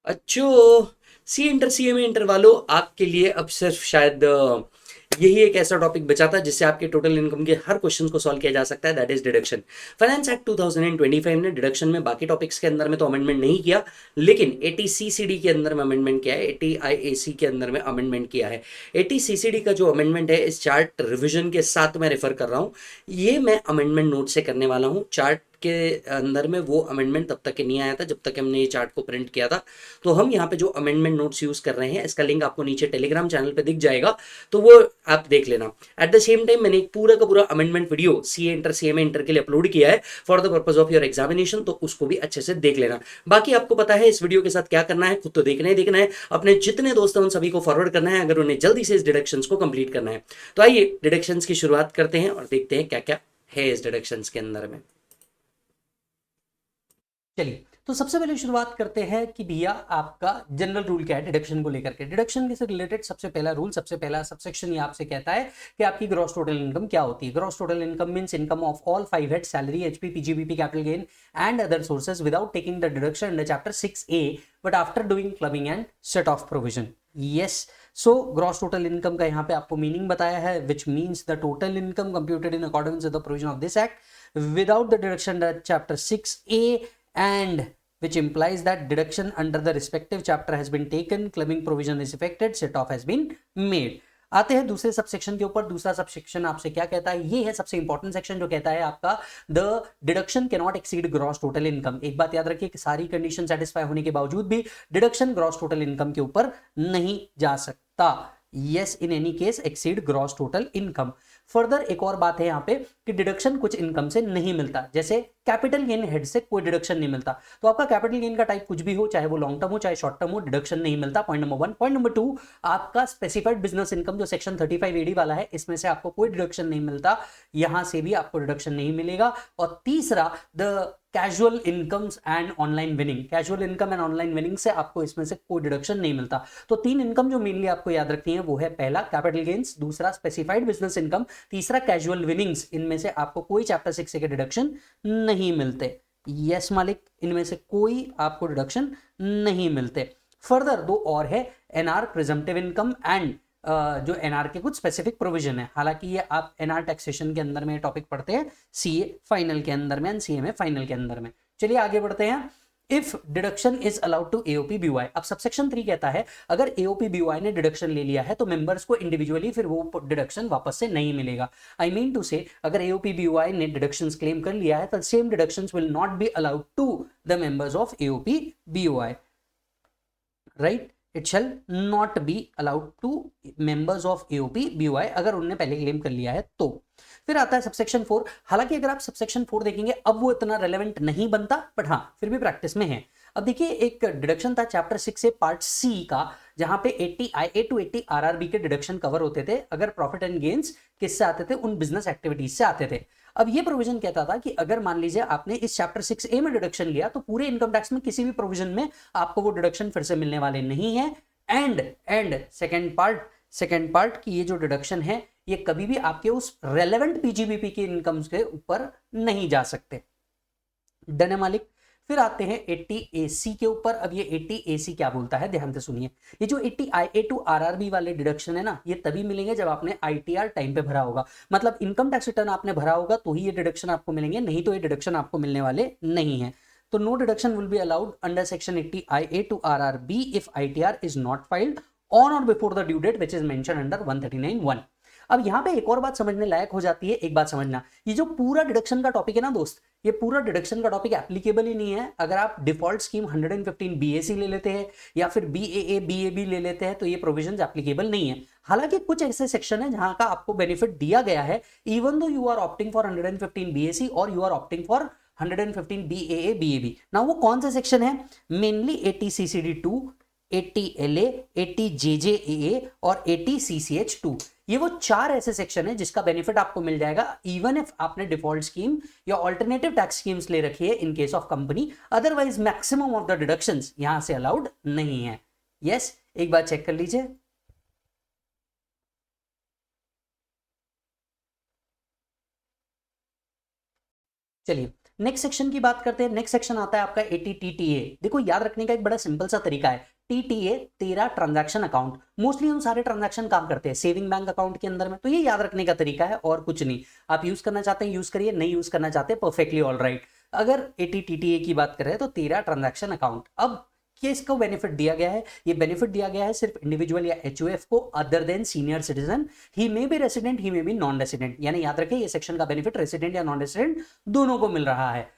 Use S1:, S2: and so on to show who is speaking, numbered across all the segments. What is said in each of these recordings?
S1: अच्छो C inter C M inter वालों, आपके लिए अब सिर्फ शायद यही एक ऐसा टॉपिक बचा था जिससे आपके टोटल इनकम के हर क्वेश्चन को सॉल्व किया जा सकता है, that is deduction. Finance act 2025 ने डिडक्शन में बाकी टॉपिक्स के अंदर में तो अमेंडमेंट नहीं किया, लेकिन 80 CCD के अंदर में अमेंडमेंट किया है, 80 IAC के अंदर में अमेंडमेंट किया है। 80 CCD का जो अमेंडमेंट है इस चार्ट रिविजन के साथ मैं रेफर कर रहा हूँ, ये मैं अमेंडमेंट नोट से करने वाला हूँ। चार्ट के अंदर में वो अमेंडमेंट तब तक के नहीं आया था जब तक हमने ये चार्ट को प्रिंट किया था। तो हम यहाँ पे जो अमेंडमेंट नोट्स यूज कर रहे हैं, इसका लिंक आपको नीचे टेलीग्राम चैनल पे दिख जाएगा, तो वो आप देख लेना। एट द सेम टाइम मैंने एक पूरा का पूरा amendment video C inter C M inter के लिए अपलोड किया है for the purpose of your examination, तो उसको भी अच्छे से देख लेना। बाकी आपको पता है इस वीडियो के साथ क्या करना है, खुद तो देखना ही देखना है, अपने जितने दोस्त हैं उन सभी को फॉरवर्ड करना है अगर उन्हें जल्दी से इस डिडक्शंस को कंप्लीट करना है। तो आइए डिडक्शंस की शुरुआत करते हैं और देखते हैं क्या क्या है इस डिडक्शंस के अंदर में। चलिए, तो सबसे पहले शुरुआत करते हैं कि भैया आपका जनरल रूल क्या है डिडक्शन को लेकर के। डिडक्शन से रिलेटेड सबसे पहला रूल, सबसे पहला सबसेक्शन ये आपसे कहता है कि आपकी ग्रॉस टोटल इनकम क्या होती है। Gross total income means income of all 5 head salary, HP, PGBP, capital gain and other sources without taking the deduction under chapter 6A but after doing clubbing and set of provision. Yes, so gross total income का यहाँ पे आपको meaning बताया है, which means the total income computed in according with the provision of this act without the deduction under chapter 6A and which implies that deduction under the respective chapter has been taken, clubbing provision is effected, set off has been made। आते हैं दूसरे subsection के ऊपर। दूसरा subsection आपसे क्या कहता है, ये है सबसे इंपॉर्टेंट सेक्शन जो कहता है आपका the deduction can not exceed gross total income. एक बात याद रखिए कि सारी कंडीशन सेटिस्फाई होने के बावजूद भी डिडक्शन ग्रॉस टोटल इनकम के ऊपर नहीं जा सकता। Yes, in any case exceed gross total income. Further एक और बात है यहाँ पे कि डिडक्शन कुछ इनकम से नहीं मिलता, जैसे कैपिटल गेन हेड से कोई डिडक्शन नहीं मिलता। तो आपका कैपिटल गेन का टाइप कुछ भी हो, चाहे वो लॉन्ग टर्म हो चाहे शॉर्ट टर्म हो, डिडक्शन नहीं मिलता, पॉइंट नंबर 1। पॉइंट नंबर 2, आपका स्पेसिफाइड बिजनेस इनकम जो सेक्शन 35AD वाला है, इसमें से आपको कोई डिडक्शन नहीं मिलता, यहां से भी आपको डिडक्शन नहीं मिलेगा। और तीसरा, the casual incomes and online winning, casual income and online winning से आपको इसमें से कोई डिडक्शन नहीं मिलता। तो 3 इनकम जो मेनली आपको याद रखनी है वो है, पहला कैपिटल गेन्स, दूसरा स्पेसिफाइड बिजनेस इनकम, तीसरा कैजुअल विनिंग्स। इनमें से आपको कोई चैप्टर 6 के डिडक्शन नहीं मिलते। यस मालिक, इनमें से कोई आपको डिडक्शन नहीं मिलते। फर्दर दो और है, एनआर प्रिजम्पटिव इनकम एंड जो एनआर के कुछ स्पेसिफिक प्रोविजन है। हालांकि ये आप एनआर टैक्सेशन के अंदर में टॉपिक पढ़ते हैं सीए फाइनल के अंदर में एंड सीएमए फाइनल के अंदर में। चलिए आगे बढ़ते हैं। If deduction is allowed to AOP BOI, अब सबसेक्शन 3 कहता है अगर एओपी बीओआई ने डिडक्शन ले लिया है तो मेंबर्स को इंडिविजुअली फिर वो डिडक्शन वापस से नहीं मिलेगा। आई मीन टू से, अगर एओपी बीओआई ने डिडक्शंस क्लेम कर लिया है तो same deductions will not be allowed to the members of AOP BOI, right. It shall not be allowed to members of AOP BOI अगर उन्होंने पहले claim कर लिया है तो। फिर आता है सबसेक्शन 4। हालांकि अगर आप सबसेक्शन 4 देखेंगे अब वो इतना रेलेवेंट नहीं बनता, बट हाँ फिर भी प्रैक्टिस में है। अब देखिए, एक डिडक्शन था चैप्टर 6 से पार्ट सी का, जहां पे 80 IA to 80 RRB के डिडक्शन कवर होते थे अगर प्रॉफिट एंड गेन्स किससे आते थे, उन बिजनेस एक्टिविटीज से आते थे। अब ये प्रोविजन कहता था कि अगर मान लीजिए आपने इस चैप्टर 6A में डिडक्शन लिया तो पूरे इनकम टैक्स में किसी भी प्रोविजन में आपको वो डिडक्शन फिर से मिलने वाले नहीं है। एंड सेकेंड पार्ट की ये जो डिडक्शन है ये कभी भी आपके उस रेलेवेंट पीजीबीपी के इनकम्स के ऊपर नहीं जा सकते। डन है मालिक। फिर आते हैं 80AC के ऊपर। अब ये 80AC क्या बोलता है, ध्यान से सुनिए। ये जो 80 IA to RRB वाले डिडक्शन है ना, ये तभी मिलेंगे जब आपने ITR टाइम पे भरा होगा, मतलब इनकम टैक्स रिटर्न आपने भरा होगा तो ही ये डिडक्शन आपको मिलेंगे, नहीं तो ये डिडक्शन आपको मिलने वाले नहीं है। तो no deduction will be allowed under section 80 IA to RRB if ITR is not filed on or before the due date which is mention under 139(1). अब यहां पे एक और बात समझने लायक हो जाती है। एक बात समझना, ये जो पूरा डिडक्शन का टॉपिक है ना दोस्त, ये पूरा डिडक्शन का टॉपिक एप्लीकेबल ही नहीं है अगर आप डिफॉल्ट स्कीम 115 BAC ले लेते हैं या फिर BAA BAB ले लेते हैं, तो ये प्रोविजंस एप्लीकेबल नहीं है। हालांकि कुछ ऐसे सेक्शन है जहां का आपको बेनिफिट दिया गया है, even though you are opting for 115 BAC और you are opting for 115 BAA BAB। ना वो कौन सा सेक्शन है, मेनली 80 CCD2, 80 LA, 80 JJAA और 80 CCH2। ये वो 4 ऐसे सेक्शन है जिसका बेनिफिट आपको मिल जाएगा इवन इफ आपने डिफॉल्ट स्कीम या ऑल्टरनेटिव टैक्स स्कीम्स ले रखी है इन case of company. Otherwise maximum of the deductions यहां से अलाउड नहीं है। यस, एक बार चेक कर लीजिए। चलिए नेक्स्ट सेक्शन की बात करते हैं। नेक्स्ट सेक्शन आता है आपका ATTTA। देखो याद रखने का एक बड़ा सिंपल सा तरीका है। TTA तेरा ट्रांजैक्शन अकाउंट, मोस्टली हम सारे ट्रांजैक्शन काम करते हैं सेविंग बैंक अकाउंट के अंदर में, तो ये याद रखने का तरीका है और कुछ नहीं। आप यूज करना चाहते हैं यूज करिए, नहीं यूज करना चाहते परफेक्टली ऑल राइट। अगर ATTTA की बात करें तो तेरा ट्रांजैक्शन अकाउंट, अब ये इसको बेनिफिट दिया गया है, ये बेनिफिट दिया गया है सिर्फ इंडिविजुअल या HUF को other than senior citizen. He may be resident, he may be non resident, यानी याद रखें ये सेक्शन का बेनिफिट रेसिडेंट या नॉन रेसिडेंट दोनों को मिल रहा है।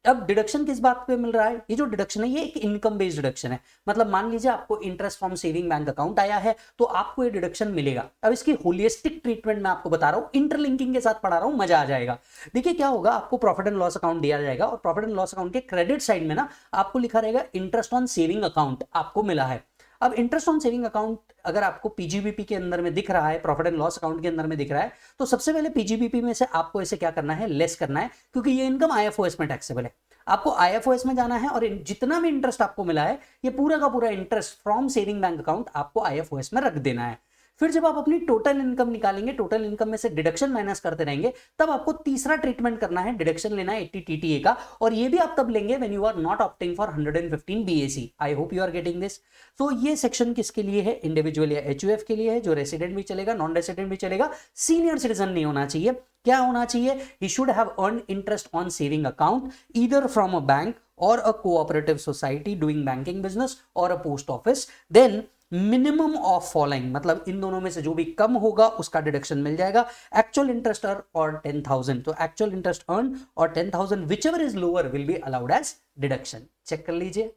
S1: अब डिडक्शन किस बात पे मिल रहा है? ये जो डिडक्शन है ये एक इनकम बेस्ड डिडक्शन है। मतलब मान लीजिए आपको interest from saving bank account आया है तो आपको ये डिडक्शन मिलेगा। अब इसकी होलिस्टिक ट्रीटमेंट मैं आपको बता रहा हूं, इंटरलिंकिंग के साथ पढ़ा रहा हूं, मजा आ जाएगा। देखिए क्या होगा, आपको प्रॉफिट एंड लॉस अकाउंट दिया जाएगा और प्रॉफिट एंड लॉस अकाउंट के क्रेडिट साइड में ना आपको लिखा रहेगा इंटरेस्ट ऑन सेविंग अकाउंट आपको मिला है। अब इंटरेस्ट ऑन सेविंग अकाउंट अगर आपको पीजीबीपी के अंदर में दिख रहा है, प्रॉफिट एंड लॉस अकाउंट के अंदर में दिख रहा है, तो सबसे पहले पीजीबीपी में से आपको इसे क्या करना है, लेस करना है, क्योंकि ये इनकम आईएफओएस में टैक्सेबल है। आपको आईएफओएस में जाना है और जितना भी इंटरेस्ट आपको मिला है ये पूरा का पूरा interest from saving bank account आपको आईएफओएस में रख देना है। फिर जब आप अपनी टोटल इनकम निकालेंगे, टोटल इनकम में से डिडक्शन माइनस करते रहेंगे, तब आपको तीसरा ट्रीटमेंट करना है, डिडक्शन लेना है ATTTA का, और ये भी आप तब लेंगे when you are not opting for 115 BAC। I hope you are getting this. तो ये सेक्शन किसके लिए है? इंडिविजुअल या HUF के लिए है, जो रेसिडेंट भी चलेगा, नॉन रेसिडेंट भी चलेगा, सीनियर सिटीजन नहीं होना चाहिए। क्या होना चाहिए? He should have earn interest on saving account either from a bank or a cooperative society doing banking business or a post office. Then minimum of following, मतलब इन दोनों में से जो भी कम होगा उसका डिडक्शन मिल जाएगा। एक्चुअल इंटरेस्ट अर्न और 10,000, तो एक्चुअल इंटरेस्ट अर्न और 10,000 whichever is lower will be allowed as deduction. Check कर लीजिए।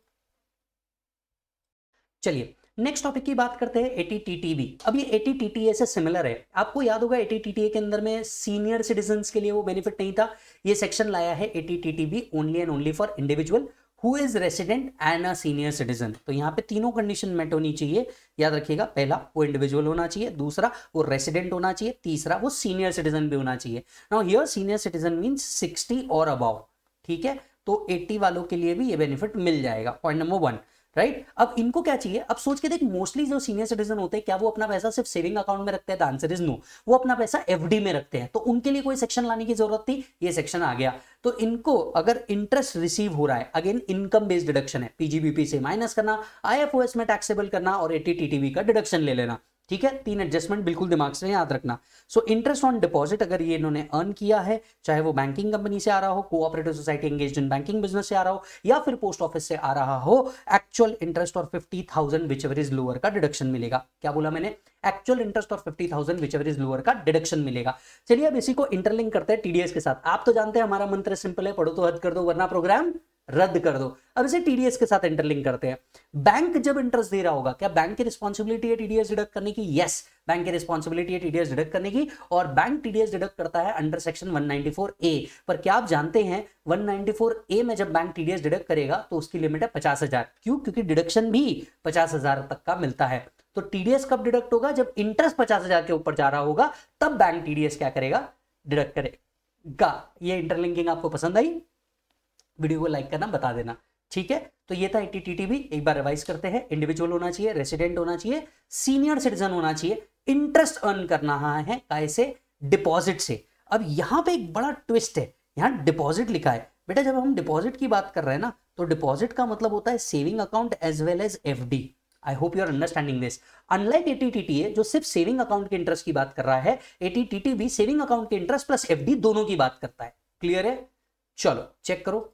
S1: चलिए नेक्स्ट टॉपिक की बात करते हैं, ATTTB। अब ये ATTTA से सिमिलर है। आपको याद होगा ATTTA के अंदर में सीनियर सिटीजन्स के लिए वो बेनिफिट नहीं था। ये सेक्शन लाया है ATTTB only and only for individual who is resident and a senior citizen. तो यहाँ पे तीनों कंडीशन मेट होनी चाहिए, याद रखिएगा। पहला वो इंडिविजुअल होना चाहिए, दूसरा वो रेसिडेंट होना चाहिए, तीसरा वो सीनियर सिटीजन भी होना चाहिए। Now here senior citizen means 60 और अबव, ठीक है। तो 80 वालों के लिए भी ये बेनिफिट मिल जाएगा, पॉइंट नंबर 1, राइट। अब इनको क्या चाहिए? अब सोच के देख, मोस्टली जो सीनियर सिटीजन होते हैं क्या वो अपना पैसा सिर्फ सेविंग अकाउंट में रखते हैं? द आंसर इज नो, वो अपना पैसा FD में रखते हैं। तो उनके लिए कोई सेक्शन लाने की जरूरत थी? ये सेक्शन आ गया। तो इनको अगर इंटरेस्ट रिसीव हो रहा है, अगेन इनकम बेस्ड डिडक्शन है, पीजीबीपी से माइनस करना, आईएफओएस में टैक्सेबल करना और ATTTB का डिडक्शन ले लेना, ठीक है। 3 एडजस्टमेंट बिल्कुल दिमाग से याद रखना। सो इंटरेस्ट ऑन डिपॉजिट अगर ये इन्होंने अर्न किया है, चाहे वो बैंकिंग कंपनी से आ रहा हो, cooperative society engaged in banking business से आ रहा हो, या फिर पोस्ट ऑफिस से आ रहा हो, एक्चुअल इंटरेस्ट और 50,000 which ever is lower lower deduction मिलेगा। क्या बोला मैंने? एक्चुअल इंटरेस्ट और 50,000 which ever is lower lower deduction मिलेगा। चलिए अब इसी को इंटरलिंक करते हैं TDS के साथ। आप तो जानते हैं हमारा मंत्र सिंपल है, पढ़ो तो हद कर दो वरना प्रोग्राम रद्द कर दो। अब इसे TDS के साथ इंटरलिंक करते हैं। बैंक जब इंटरेस्ट दे रहा होगा, क्या बैंक की रिस्पॉन्सिबिलिटी है TDS डिडक्ट करने की? यस, बैंक की रिस्पॉन्सिबिलिटी है TDS डिडक्ट करने की, और बैंक TDS डिडक्ट करता है अंडर सेक्शन 194A। पर क्या आप जानते हैं 194A में जब बैंक TDS डिडक्ट करेगा तो उसकी लिमिट है 50,000। क्यों? क्योंकि डिडक्शन भी 50,000 तक का मिलता है। तो TDS कब डिडक्ट होगा? जब इंटरेस्ट 50,000 के ऊपर जा रहा होगा, तब बैंक TDS क्या करेगा? डिडक्ट करेगा। ये इंटरलिंकिंग आपको पसंद आई? वीडियो को लाइक करना बता देना, ठीक है। तो ये था ATTTB, एक बार रिवाइज करते हैं। इंडिविजुअल होना चाहिए, रेसिडेंट होना चाहिए, सीनियर सिटीजन होना चाहिए, इंटरेस्ट अर्न करना है कैसे? डिपॉजिट से। अब यहां पे एक बड़ा ट्विस्ट है, यहां डिपॉजिट लिखा है। बेटा जब हम डिपॉजिट की बात कर रहे हैं ना, तो डिपॉजिट का मतलब होता है saving account as well as FD। I hope you are understanding this. Unlike ATTTA जो सिर्फ सेविंग अकाउंट के इंटरेस्ट की बात कर रहा है, ATTTB सेविंग अकाउंट के इंटरेस्ट प्लस FD दोनों की बात करता है। क्लियर है? चलो चेक करो।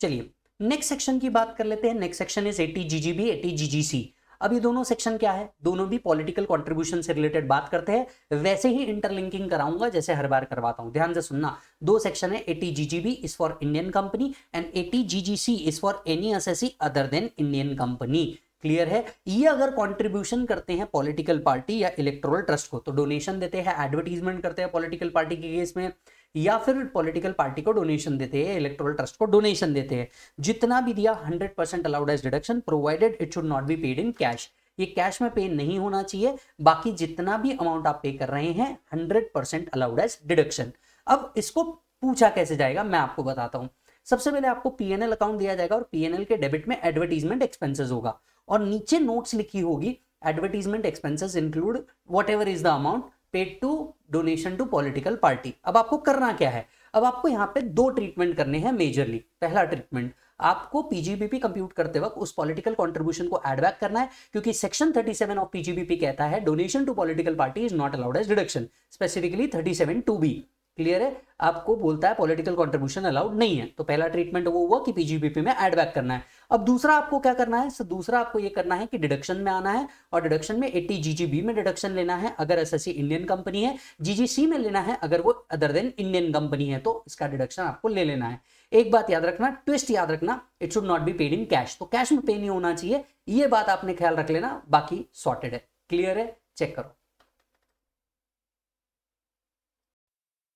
S1: चलिए नेक्स्ट सेक्शन की बात कर लेते हैं। Next section is ATGGB, ATGGC। अब ये दोनों सेक्शन क्या है? दोनों भी पॉलिटिकल कंट्रीब्यूशन से रिलेटेड बात करते हैं। वैसे ही इंटरलिंकिंग कराऊंगा जैसे हर बार करवाता हूं, ध्यान से सुनना। दो सेक्शन है, ATGGB is for Indian company and ATGGC is for any assessee other than Indian company. Clear है? ये अगर कंट्रीब्यूशन करते हैं पॉलिटिकल पार्टी या इलेक्टोरल ट्रस्ट को, तो डोनेशन देते हैं, एडवर्टीजमेंट करते हैं पॉलिटिकल पार्टी के केस में, या फिर पॉलिटिकल पार्टी को डोनेशन देते हैं, इलेक्टोरल ट्रस्ट को डोनेशन देते हैं। जितना भी दिया 100% allowed as deduction, provided it should not be paid in cash. ये कैश में पे नहीं होना चाहिए। बाकी जितना भी अमाउंट आप पे कर रहे हैं 100% अलाउड एज डिडक्शन। अब इसको पूछा कैसे जाएगा मैं आपको बताता हूं। सबसे पहले आपको PNL अकाउंट दिया जाएगा और PNL के डेबिट में एडवर्टीजमेंट एक्सपेंसेस होगा, और नीचे नोट्स लिखी होगी advertisement expenses include whatever is the amount paid to donation to political party. अब आपको करना क्या है, अब आपको यहाँ पे दो ट्रीटमेंट करने हैं मेजरली। पहला ट्रीटमेंट, आपको पीजीबीपी कंप्यूट करते वक्त उस पॉलिटिकल कंट्रीब्यूशन को ऐड बैक करना है, क्योंकि सेक्शन 37 ऑफ पीजीबीपी कहता है donation to political party is not allowed as deduction, specifically 37(2)(b). Clear है, आपको बोलता है पॉलिटिकल कंट्रीब्यूशन अलाउड नहीं है। तो पहला ट्रीटमेंट वो हुआ कि पीजीबीपी में ऐड बैक करना है। अब दूसरा आपको क्या करना है, दूसरा आपको ये करना है कि डिडक्शन में आना है, और डिडक्शन में 80 जीजीबी में डिडक्शन लेना है अगर एसएससी इंडियन कंपनी है, जीजीसी में लेना है अगर वो अदर देन इंडियन कंपनी है, तो इसका डिडक्शन आपको ले लेना है। एक बात याद रखना, ट्विस्ट याद रखना, it should not be paid in cash, तो कैश में पे नहीं होना चाहिए, ये बात आपने ख्याल रख लेना, बाकी सॉर्टेड है। क्लियर है, चेक करो।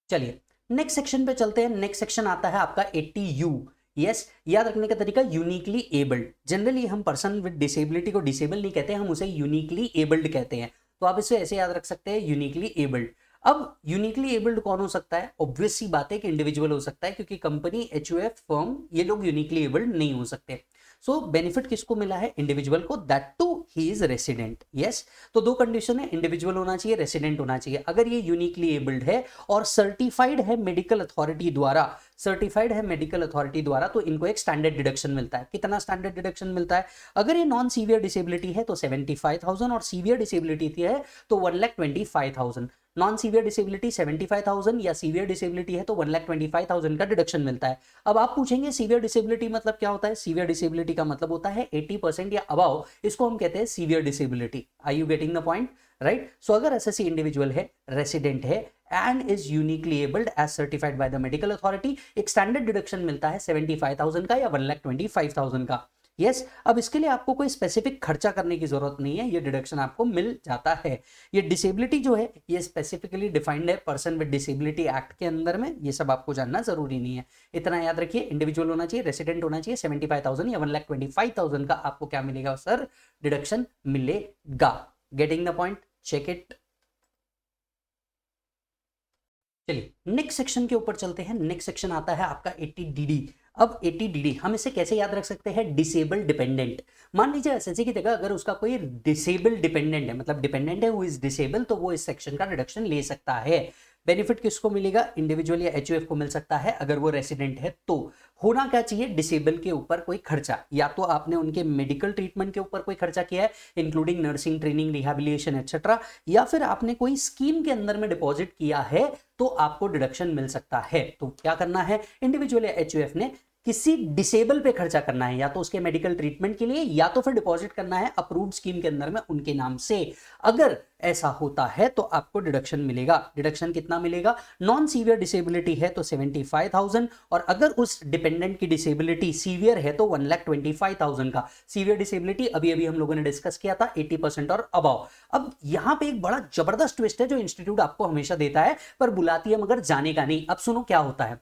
S1: चलिए नेक्स्ट सेक्शन पे चलते हैं। नेक्स्ट सेक्शन आता है आपका 80U। यस, याद रखने का तरीका, यूनिकली एबल्ड। जनरली हम पर्सन विद डिसेबिलिटी को डिसेबल नहीं कहते, हम उसे यूनिकली एबल्ड कहते हैं, तो आप इसे ऐसे याद रख सकते हैं, यूनिकली एबल्ड। अब यूनिकली एबल्ड कौन हो सकता है, ऑब्वियस सी बात है कि इंडिविजुअल हो सकता है, क्योंकि कंपनी, एचयूएफ, फर्म, ये लोग यूनिकली एबल्ड नहीं हो सकते। सो बेनिफिट किसको मिला है, इंडिविजुअल को, that too he is resident. Yes, तो दो कंडीशन है, इंडिविजुअल होना चाहिए, रेसिडेंट होना चाहिए। अगर ये यूनिकली एबल्ड है और सर्टिफाइड है मेडिकल अथॉरिटी द्वारा, सर्टिफाइड है मेडिकल अथॉरिटी द्वारा, तो इनको एक स्टैंडर्ड डिडक्शन मिलता है। कितना स्टैंडर्ड डिडक्शन मिलता है, अगर ये नॉन सीवियर डिसेबिलिटी है तो 75,000, और सीवियर डिसेबिलिटी है तो 1,25,000। नॉन सीवियर डिसेबिलिटी 75,000 या सीवियर डिसेबिलिटी है तो 1,25,000 का डिडक्शन मिलता है। अब आप पूछेंगे सीवियर डिसेबिलिटी मतलब क्या होता है, सीवियर डिसेबिलिटी का मतलब होता है 80% या अबाव, इसको हम कहते हैं severe disability. Are you getting the point, right? So अगर एसएससी इंडिविजुअल है, रेसिडेंट है and is uniquely abled as certified by the medical authority, एक स्टैंडर्ड डिडक्शन मिलता है 75,000 का या 1,25,000 का। यस, अब इसके लिए आपको कोई स्पेसिफिक खर्चा करने की जरूरत नहीं है, ये डिडक्शन आपको मिल जाता है। ये डिसेबिलिटी जो है ये स्पेसिफिकली डिफाइंड है पर्सन विद डिसेबिलिटी एक्ट के अंदर में, ये सब आपको जानना जरूरी नहीं है। इतना याद रखिए, इंडिविजुअल होना चाहिए, रेसिडेंट होना चाहिए, 75,000 या 1,25,000 का आपको क्या मिलेगा सर, डिडक्शन मिलेगा। Getting the point, check it. चलिए नेक्स्ट सेक्शन के ऊपर चलते हैं। नेक्स्ट सेक्शन आता है आपका 80DD। अब 80DD हम इसे कैसे याद रख सकते हैं, डिसेबल डिपेंडेंट। मान लीजिए एसएससी की जगह अगर उसका कोई डिसेबल डिपेंडेंट है, मतलब डिपेंडेंट है हु इज डिसेबल, तो वो इस सेक्शन का डिडक्शन ले सकता है। बेनिफिट किसको मिलेगा, इंडिविजुअल या एचयूएफ को मिल सकता है अगर वो रेसिडेंट है। तो होना क्या चाहिए, डिसेबल के ऊपर कोई खर्चा, या तो आपने उनके मेडिकल ट्रीटमेंट के ऊपर कोई खर्चा किया है including nursing training, rehabilitation etcetera, या फिर आपने कोई स्कीम के अंदर में डिपॉजिट किया है तो आपको डिडक्शन मिल सकता है। तो क्या करना है, इंडिविजुअल या एचयूएफ ने किसी डिसेबल पे खर्चा करना है, या तो उसके मेडिकल ट्रीटमेंट के लिए या तो फिर डिपॉजिट करना है अप्रूव्ड स्कीम के अंदर में उनके नाम से। अगर ऐसा होता है तो आपको डिडक्शन मिलेगा। डिडक्शन कितना मिलेगा, नॉन सीवियर डिसेबिलिटी है तो 75,000, और अगर उस डिपेंडेंट की डिसेबिलिटी सीवियर है तो 1,25,000 का। सीवियर डिसेबिलिटी अभी अभी हम लोगों ने डिस्कस किया था 80% और अबाव। अब यहां पे एक बड़ा जबरदस्त ट्विस्ट है जो इंस्टीट्यूट आपको हमेशा देता है पर बुलाती है मगर जाने का नहीं। अब सुनो क्या होता है,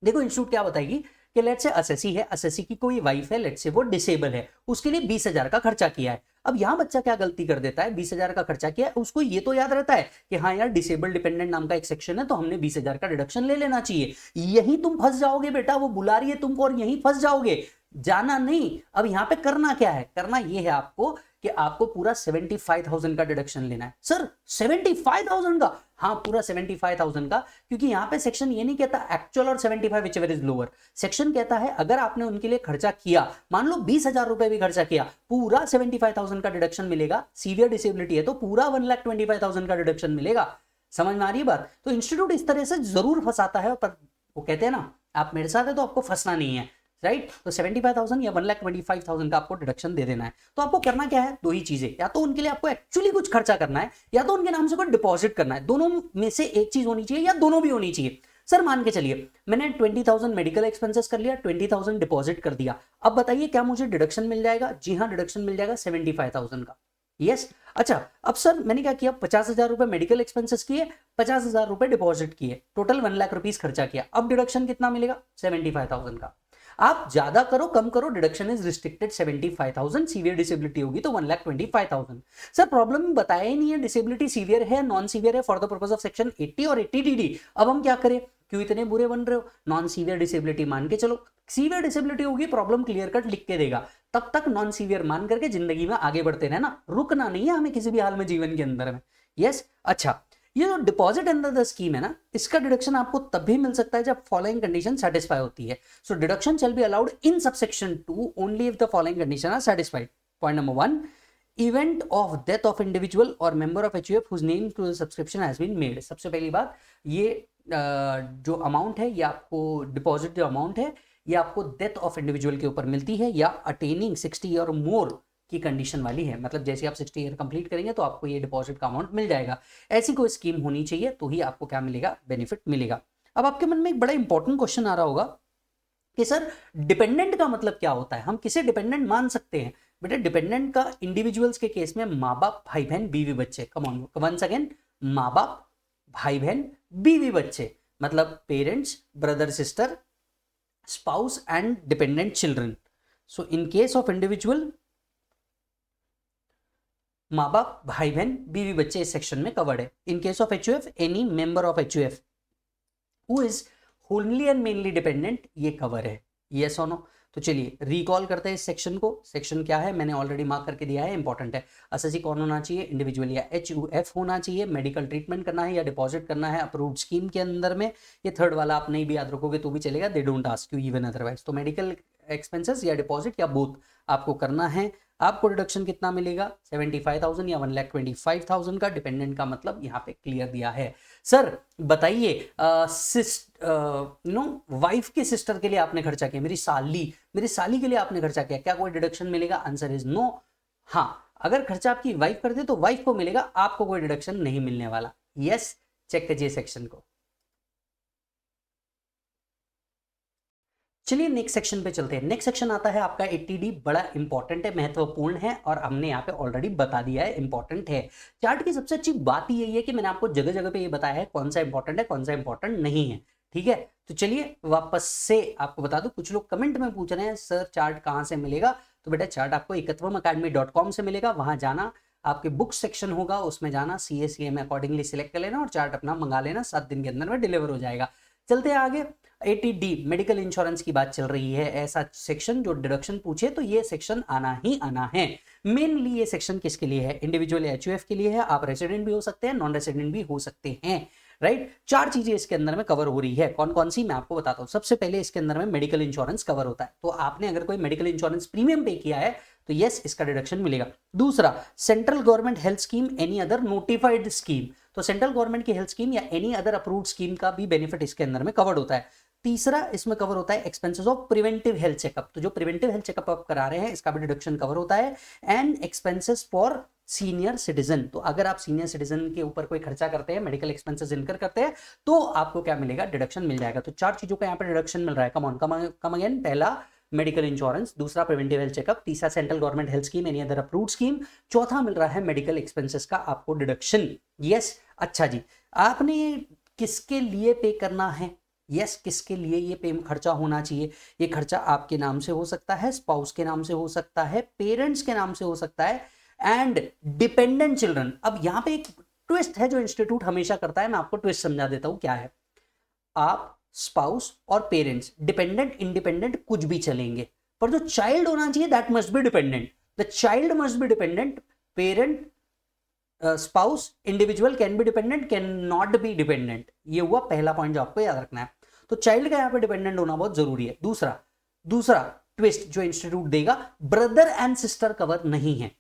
S1: देखो इंस्टीट्यूट क्या बताएगी कि लेट्स से एसएससी है, एसएससी की कोई वाइफ है, लेट्स से वो डिसेबल है, उसके लिए 20,000 का खर्चा किया है। अब यहां बच्चा क्या गलती कर देता है, 20,000 का खर्चा किया है, उसको ये तो याद रहता है कि हाँ यार डिसेबल डिपेंडेंट नाम का एक सेक्शन है तो हमने 20,000 का डिडक्शन ले लेना चाहिए। यही तुम फंस जाओगे बेटा, वो बुला रही है तुमको और यही फंस जाओगे, जाना नहीं। अब यहां पे करना क्या है, करना ये है आपको कि आपको पूरा 75,000 का डिडक्शन लेना है। सर 75,000 का, हाँ पूरा 75,000 का, क्योंकि यहां पे सेक्शन ये नहीं कहता एक्चुअल और 75 व्हिचएवर इज लोअर। सेक्शन कहता है अगर आपने उनके लिए खर्चा किया, मान लो 20,000 रुपए भी खर्चा किया, पूरा 75,000 का डिडक्शन मिलेगा। सीवियर डिसेबिलिटी है तो पूरा 1,25,000 का डिडक्शन मिलेगा। समझ में आ रही है बात? तो इंस्टीट्यूट इस तरह से जरूर फंसाता है, पर वो कहते हैं ना आप मेरे साथ है तो आपको फंसना नहीं है, राइट? तो 75,000 या 1,25,000 का आपको डिडक्शन दे देना है। तो आपको करना क्या है, दो ही चीजें, या तो उनके लिए आपको एक्चुअली कुछ खर्चा करना है या तो उनके नाम से कोई डिपॉजिट करना है। दोनों में से एक चीज होनी चाहिए या दोनों भी होनी चाहिए। सर मान के चलिए मैंने 20,000 मेडिकल एक्सपेंसेस कर लिया, 20,000 डिपॉजिट कर दिया, अब बताइए क्या मुझे डिडक्शन मिल जाएगा? जी हाँ, डिडक्शन मिल जाएगा 75,000 का। यस, अच्छा अब सर मैंने क्या किया, 50,000 रुपए मेडिकल एक्सपेंसेस किए, 50,000 रुपए डिपॉजिट किए, टोटल 1 लाख रुपीस खर्चा किया, अब डिडक्शन कितना मिलेगा? 75,000 का। आप ज्यादा करो कम करो, deduction is restricted 75,000। Severe disability होगी तो 1,25,000। सर प्रॉब्लम बताया ही नहीं है डिसेबिलिटी सीवियर है नॉन सीवियर है for the purpose of section 80 और 80DD। अब हम क्या करें, क्यों इतने बुरे बन रहे हो? नॉन सीवियर डिसेबिलिटी मान के चलो, सीवियर डिसेबिलिटी होगी प्रॉब्लम क्लियर कट लिख के देगा, तब तक नॉन सीवियर मान करके जिंदगी में आगे बढ़ते रहना, रुकना नहीं है हमें किसी भी हाल में जीवन के अंदर में। यस, अच्छा ये जो डिपॉजिट अंडर द स्कीम है ना, इसका डिडक्शन आपको तब भी मिल सकता है जब फॉलोइंग कंडीशन सेटिस्फाई होती है. So deduction shall be allowed in subsection 2 only if the following condition are satisfied. Point number 1, event of death of individual or member of HUF whose name to the subscription has been made. सबसे पहली बात, ये जो amount है, ये आपको deposit जो amount है, ये आपको डेथ ऑफ इंडिविजुअल के ऊपर मिलती है या अटेनिंग 60 ईयर मोर की कंडीशन वाली है. मतलब जैसे आप 60 ईयर कंप्लीट करेंगे तो आपको ये डिपॉजिट का अमाउंट मिल जाएगा. ऐसी कोई स्कीम होनी चाहिए तो ही आपको क्या मिलेगा, बेनिफिट मिलेगा. अब आपके मन में एक बड़ा इंपॉर्टेंट क्वेश्चन आ रहा होगा कि सर डिपेंडेंट का मतलब क्या होता है, हम किसे डिपेंडेंट मान सकते हैं. बेटा डिपेंडेंट का इंडिविजुअल्स के केस में माँ बाप, भाई बहन, बीवी, बच्चे. कम ऑन वंस अगेन, माँ बाप, भाई बहन, बीवी, बच्चे, मतलब parents, brother sister, spouse and dependent children. So in case of individual, माँ बाप, भाई बहन, बीवी, बच्चे इस सेक्शन में कवर्ड है. इन case of HUF, any member of HUF who is होनली and mainly dependent, ये कवर है. यस और नो. तो चलिए रिकॉल करते हैं इस सेक्शन को. सेक्शन क्या है मैंने ऑलरेडी मार्क करके दिया है, इंपॉर्टेंट है. एसएससी कौन होना चाहिए, इंडिविजुअल या एचयूएफ होना चाहिए. मेडिकल ट्रीटमेंट करना है या डिपॉजिट करना है अप्रूव्ड स्कीम के अंदर में. ये थर्ड वाला आप नहीं भी याद रखोगे तो भी चलेगा, they don't ask you even otherwise. तो मेडिकल एक्सपेंसेस या डिपॉजिट या बोथ आपको करना है. आपको डिडक्शन कितना मिलेगा, 75,000 या 1,25,000 का. डिपेंडेंट का मतलब यहाँ पे क्लियर दिया है. सर बताइए, वाइफ के सिस्टर के लिए आपने खर्चा किया, मेरी साली के लिए आपने खर्चा किया, क्या कोई डिडक्शन मिलेगा? Answer is no. हाँ, अगर खर्चा आपकी वाइफ कर दे तो वाइफ को मिलेगा, आपको कोई डिडक्शन नहीं मिलने वाला. यस, चेक कीजिए सेक्शन को. चलिए नेक्स्ट सेक्शन पे चलते हैं. नेक्स्ट सेक्शन आता है आपका 80D. बड़ा इंपॉर्टेंट है, महत्वपूर्ण है और हमने यहाँ पे ऑलरेडी बता दिया है इंपॉर्टेंट है. चार्ट की सबसे अच्छी बात यही है कि मैंने आपको जगह जगह पे ये बताया है कौन सा इंपॉर्टेंट है, कौन सा इंपॉर्टेंट नहीं है. ठीक है, तो चलिए वापस से आपको बता दूं. कुछ लोग कमेंट में पूछ रहे हैं सर चार्ट कहाँ से मिलेगा. तो बेटा चार्ट आपको ekatwamacademy.com से मिलेगा. वहां जाना, आपके बुक सेक्शन होगा, उसमें जाना, CA/CM अकॉर्डिंगली सिलेक्ट कर लेना और चार्ट अपना मंगा लेना. 7 दिन के अंदर में डिलीवर हो जाएगा. चलते हैं आगे. 80D मेडिकल इंश्योरेंस की बात चल रही है. ऐसा सेक्शन जो डिडक्शन पूछे तो ये सेक्शन आना ही आना है. मेनली ये सेक्शन किसके लिए है, इंडिविजुअल एचयूएफ के लिए है. आप रेसिडेंट भी हो सकते हैं, नॉन रेसिडेंट भी हो सकते हैं. राइट, 4 चीजें इसके अंदर में कवर हो रही है. कौन कौन सी मैं आपको बताता हूं. सबसे पहले इसके अंदर में मेडिकल इंश्योरेंस कवर होता है. तो आपने अगर कोई मेडिकल इंश्योरेंस प्रीमियम पे किया है तो यस, इसका डिडक्शन मिलेगा. दूसरा, central government health scheme, any other notified scheme. तो सेंट्रल गवर्नमेंट की हेल्थ स्कीम या एनी अदर अप्रूव्ड स्कीम का भी बेनिफिट इसके अंदर में कवर्ड होता है. तीसरा, इसमें कवर होता है expenses of preventive health checkup. तो जो प्रिवेंटिव हेल्थ चेकअप आप करा रहे हैं इसका भी डिडक्शन कवर होता है. And expenses for senior citizen. तो अगर आप सीनियर सिटीजन के ऊपर कोई खर्चा करते हैं, मेडिकल एक्सपेंसेस इनकर करते हैं, तो आपको क्या मिलेगा, डिडक्शन मिल जाएगा. तो 4 चीजों का यहाँ पे डिडक्शन मिल रहा है. Come again. पहला मेडिकल इंश्योरेंस, दूसरा प्रिवेंटिव हेल्थ चेकअप, तीसरा central government health scheme any other approved scheme, चौथा मिल रहा है मेडिकल एक्सपेंसेस का आपको डिडक्शन. यस, अच्छा जी. आपने किसके लिए पे करना है, यस किसके लिए ये पे खर्चा होना चाहिए. ये खर्चा आपके नाम से हो सकता है, स्पाउस के नाम से हो सकता है, पेरेंट्स के नाम से हो सकता है एंड डिपेंडेंट चिल्ड्रन. अब यहाँ पे एक ट्विस्ट है जो इंस्टीट्यूट हमेशा करता है, मैं आपको ट्विस्ट समझा देता हूं क्या है. आप स्पाउस और पेरेंट्स, डिपेंडेंट इंडिपेंडेंट कुछ भी चलेंगे, पर जो चाइल्ड होना चाहिए that must be dependent. The child must be dependent. Parent, spouse, individual can be dependent, can not be dependent. ये हुआ पहला पॉइंट जो आपको याद रखना है. तो चाइल्ड का यहाँ पे डिपेंडेंट होना बहुत जरूरी है. दूसरा ट्विस्ट जो इंस्टीट्यूट देगा, ब्रदर एंड सिस्टर कवर नहीं है.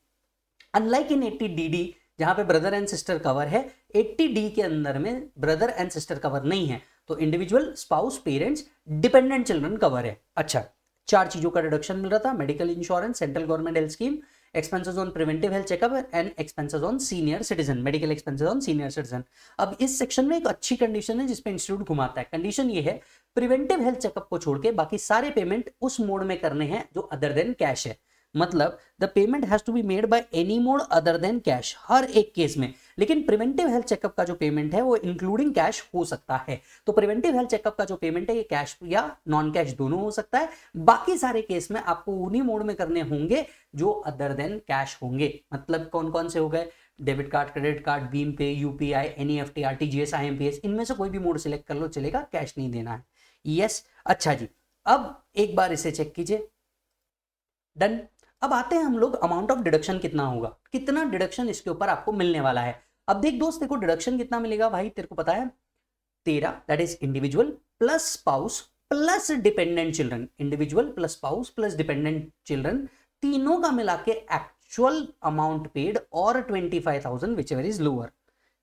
S1: अनलाइक इन 80DD जहां पे ब्रदर एंड सिस्टर कवर है, 80D के अंदर में ब्रदर एंड सिस्टर कवर नहीं है. तो individual, spouse, parents, dependent children cover है. अच्छा, 4 चीजों का रिडक्शन मिल रहा था. Medical insurance, central government health scheme, expenses on preventive health checkup and expenses on senior citizen, medical expenses on senior citizen. अब इस सेक्शन में एक अच्छी कंडीशन है जिसपे इंस्टीट्यूट घुमाता है. कंडीशन ये है, प्रिवेंटिव हेल्थ चेकअप को छोड़ के बाकी सारे पेमेंट उस मोड में करने हैं जो अदर देन कैश है. मतलब the payment has to be made by any mode other than cash, हर एक केस में. लेकिन प्रिवेंटिव हेल्थ चेकअप का जो पेमेंट है वो इंक्लूडिंग कैश हो सकता है. तो प्रिवेंटिव हेल्थ चेकअप का जो पेमेंट है ये कैश या नॉन कैश दोनों हो सकता है. बाकी सारे केस में आपको उन्हीं मोड में करने होंगे जो अदर देन कैश होंगे. मतलब कौन कौन से हो गए, debit card, credit card, beam पे, यूपीआई, एनईएफटी, आरटीजीएस, आईएमपीएस, इनमें से कोई भी मोड सिलेक्ट कर लो चलेगा, कैश नहीं देना है. यस, अच्छा जी. अब एक बार इसे चेक कीजिए. डन. अब आते हैं हम लोग अमाउंट ऑफ डिडक्शन कितना होगा, कितना डिडक्शन इसके ऊपर आपको मिलने वाला है. अब देख दोस्त, देखो डिडक्शन कितना मिलेगा भाई, तेरे को पता है तेरा, that is individual plus spouse plus dependent children, individual plus spouse plus dependent children, तीनों का मिला के एक्चुअल अमाउंट पेड और 25,000 विच एवर इज लोअर।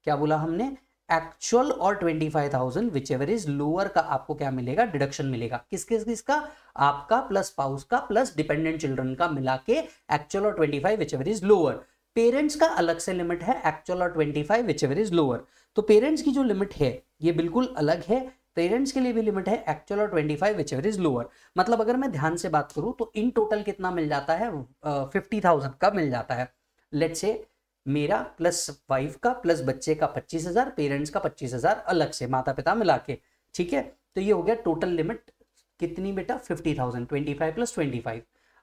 S1: क्या बोला हमने? एक्चुअल और 25,000 विच एवर इज लोअर का आपको क्या मिलेगा? डिडक्शन मिलेगा। किसका? आपका प्लस स्पाउस का प्लस डिपेंडेंट चिल्ड्रन का मिला के एक्चुअल और 25 which ever is lower. Parents का अलग से लिमिट है एक्चुअल और 25 विच एवर इज लोअर। तो पेरेंट्स की जो लिमिट है ये बिल्कुल अलग है, पेरेंट्स के लिए भी लिमिट है एक्चुअल और 25 विच एवर इज लोअर। मतलब अगर मैं ध्यान से बात करूं तो इन टोटल कितना मिल जाता है? 50,000 का मिल जाता है। लेट्स से मेरा प्लस वाइफ का प्लस बच्चे का 25,000, पेरेंट्स का 25,000 अलग से माता पिता मिला के, ठीक है। तो ये हो गया टोटल लिमिट कितनी बेटा? 50,000, 25 प्लस 25।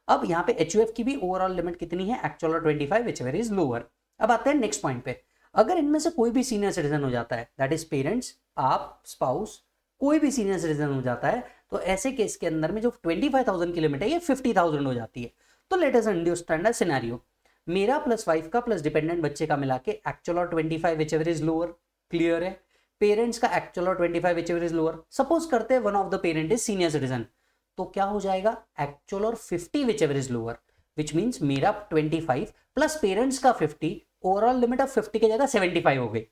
S1: अब यहाँ पे HUF की भी ओवरऑल लिमिट कितनी है? एक्चुअल और 25 विच एवर इज लोअर। अब आते हैं नेक्स्ट पॉइंट पे, अगर इनमें से कोई भी सीनियर सिटीजन हो जाता है, दैट इज पेरेंट्स, आप, स्पाउस, कोई भी सीनियर सिटीजन हो जाता है, तो ऐसे केस के अंदर में जो 25,000 की लिमिट है ये 50,000 हो जाती है। तो let us understand a scenario, मेरा प्लस वाइफ का प्लस डिपेंडेंट बच्चे का मिला के एक्चुअल और 25 which ever is lower, clear है। पेरेंट्स का एक्चुअल और 25 which ever is lower. Suppose करते हैं one of the parent is senior citizen, तो क्या हो जाएगा? एक्चुअल और 50 which ever is lower, which means मेरा 25 प्लस पेरेंट्स का 50, ओवरऑल लिमिट ऑफ 50 की जगह 75 हो गई।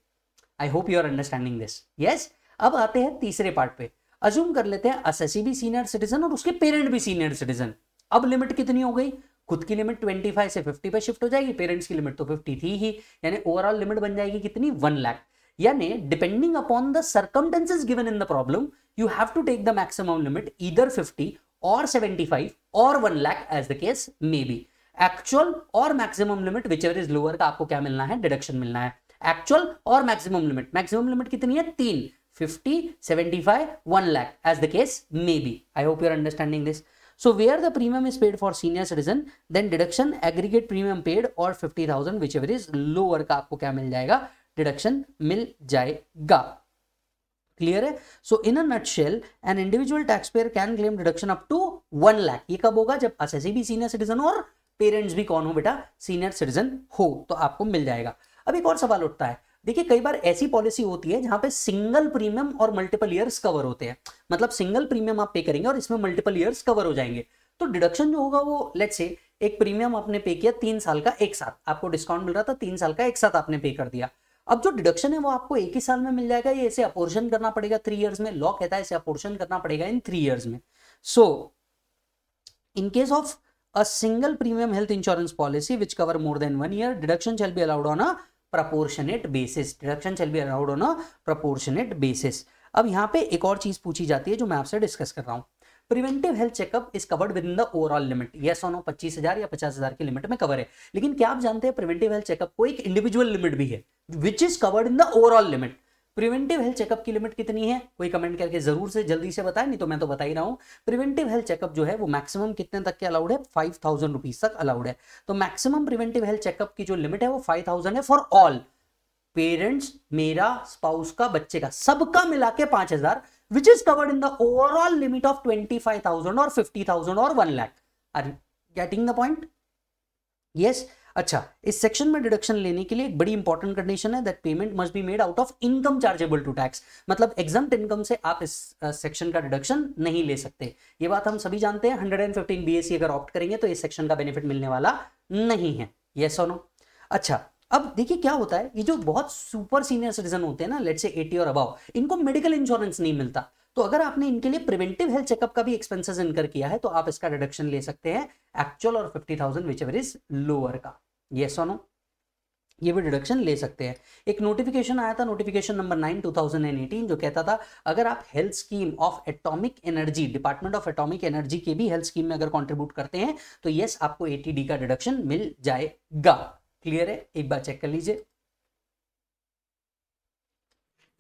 S1: I hope you are understanding this, yes. अब आते हैं तीसरे पार्ट पे, अज्यूम कर लेते हैं असेसी भी सीनियर सिटीजन और उसके पेरेंट भी सीनियर सिटीजन। अब लिमिट कितनी हो गई? खुद की लिमिट 25 से 50 पे शिफ्ट हो जाएगी, पेरेंट्स की लिमिट तो 50 थी ही, यानी ओवरऑल लिमिट बन जाएगी कितनी? 1 लाख। यानी depending upon the circumstances given in the problem, you have to take the maximum limit either 50 or 75 or 1 lakh as the case may be. Actual or maximum limit whichever is lower का आपको क्या मिलना है? Deduction मिलना है। Actual or maximum limit कितनी है? 3, 50, 75, 1 lakh as the case may be. I hope you are understanding this. So where the premium is paid for senior citizen, then deduction aggregate premium paid और 50,000 whichever is lower का आपको क्या मिल जाएगा? Deduction मिल जाएगा। Clear है? So in a nutshell an individual tax payer can claim deduction up to 1 lakh. ये कब होगा? जब असेसी भी सीनियर सिटीजन और पेरेंट्स भी कौन हो बेटा? सीनियर सिटीजन हो, तो आपको मिल जाएगा। अब एक और सवाल उठता है, देखिए कई बार ऐसी पॉलिसी होती है जहां पे सिंगल प्रीमियम और मल्टीपल ईयर्स कवर होते हैं, मतलब सिंगल प्रीमियम आप पे करेंगे और इसमें मल्टीपल ईयर्स कवर हो जाएंगे, तो डिडक्शन जो होगा वो लेट्स से एक प्रीमियम आपने पे किया 3 साल का एक साथ, आपको डिस्काउंट मिल रहा था 3 साल का एक साथ आपने पे कर दिया। अब जो डिडक्शन है वो आपको एक ही साल में मिल जाएगा, ये इसे अपोर्शन करना पड़ेगा 3 इयर्स में। लॉ कहता है इसे अपोर्शन करना पड़ेगा इन 3 इयर्स में। So in case of a single premium health insurance policy which cover more than 1 year, deduction shall be allowed on a proportionate basis. Deduction shall be allowed on a proportionate basis. अब यहाँ पे एक और चीज पूछी जाती है जो मैं आपसे डिस्कस कर रहा हूँ, preventive health checkup is covered with in the overall limit. Yes और नो, 25,000 या 50,000 की लिमिट में कवर है, लेकिन क्या आप जानते हैं प्रिवेंटिव हेल्थ चेकअप को एक इंडिविजुअल लिमिट भी है विच is covered in the overall limit. Preventive health checkup की लिमिट कितनी है? कोई कमेंट करके जरूर से जल्दी से बताए, नहीं तो मैं तो बता ही रहा हूं। प्रिवेंटिव हेल्थ चेकअप जो है वो मैक्सिमम कितने तक के अलाउड है? 5,000 रुपीज तक अलाउड है। तो मैक्सिमम प्रिवेंटिव हेल्थ चेकअप की जो लिमिट है वो 5,000 है फॉर ऑल पेरेंट्स, मेरा, स्पाउस का, बच्चे का, सबका मिला के 5,000 which is covered in the overall limit of 25,000 और 50,000 और 1 lakh. Are you getting the point? Yes. अच्छा, इस सेक्शन में डिडक्शन लेने के लिए एक बड़ी इंपॉर्टेंट कंडीशन है that payment must be made out of income chargeable to tax. मतलब एग्जम्प्ट इनकम से आप इस सेक्शन का डिडक्शन नहीं ले सकते। ये बात हम सभी जानते हैं। 115 BAC अगर ऑप्ट करेंगे तो इस सेक्शन का बेनिफिट मिलने वाला नहीं है। यस और नो? अच्छा, अब देखिए क्या होता है, ये जो बहुत सुपर सीनियर सिटीजन होते हैं ना, लेट्स से 80 और अबव, इनको मेडिकल इंश्योरेंस नहीं मिलता। तो अगर आपने इनके लिए प्रिवेंटिव हेल्थ चेकअप का भी एक्सपेंसेस इनकर किया है तो आप इसका डिडक्शन ले सकते हैं एक्चुअल और 50,000 विच एवर इज लोअर का। यस और नो? ये भी डिडक्शन ले सकते हैं। एक नोटिफिकेशन आया था, नोटिफिकेशन नंबर 9 2018, जो कहता था अगर आप health scheme of atomic energy, department of atomic energy के भी हेल्थ स्कीम में अगर कंट्रीब्यूट करते हैं तो यस आपको 80D का डिडक्शन मिल जाएगा। क्लियर है? एक बार चेक कर लीजिए।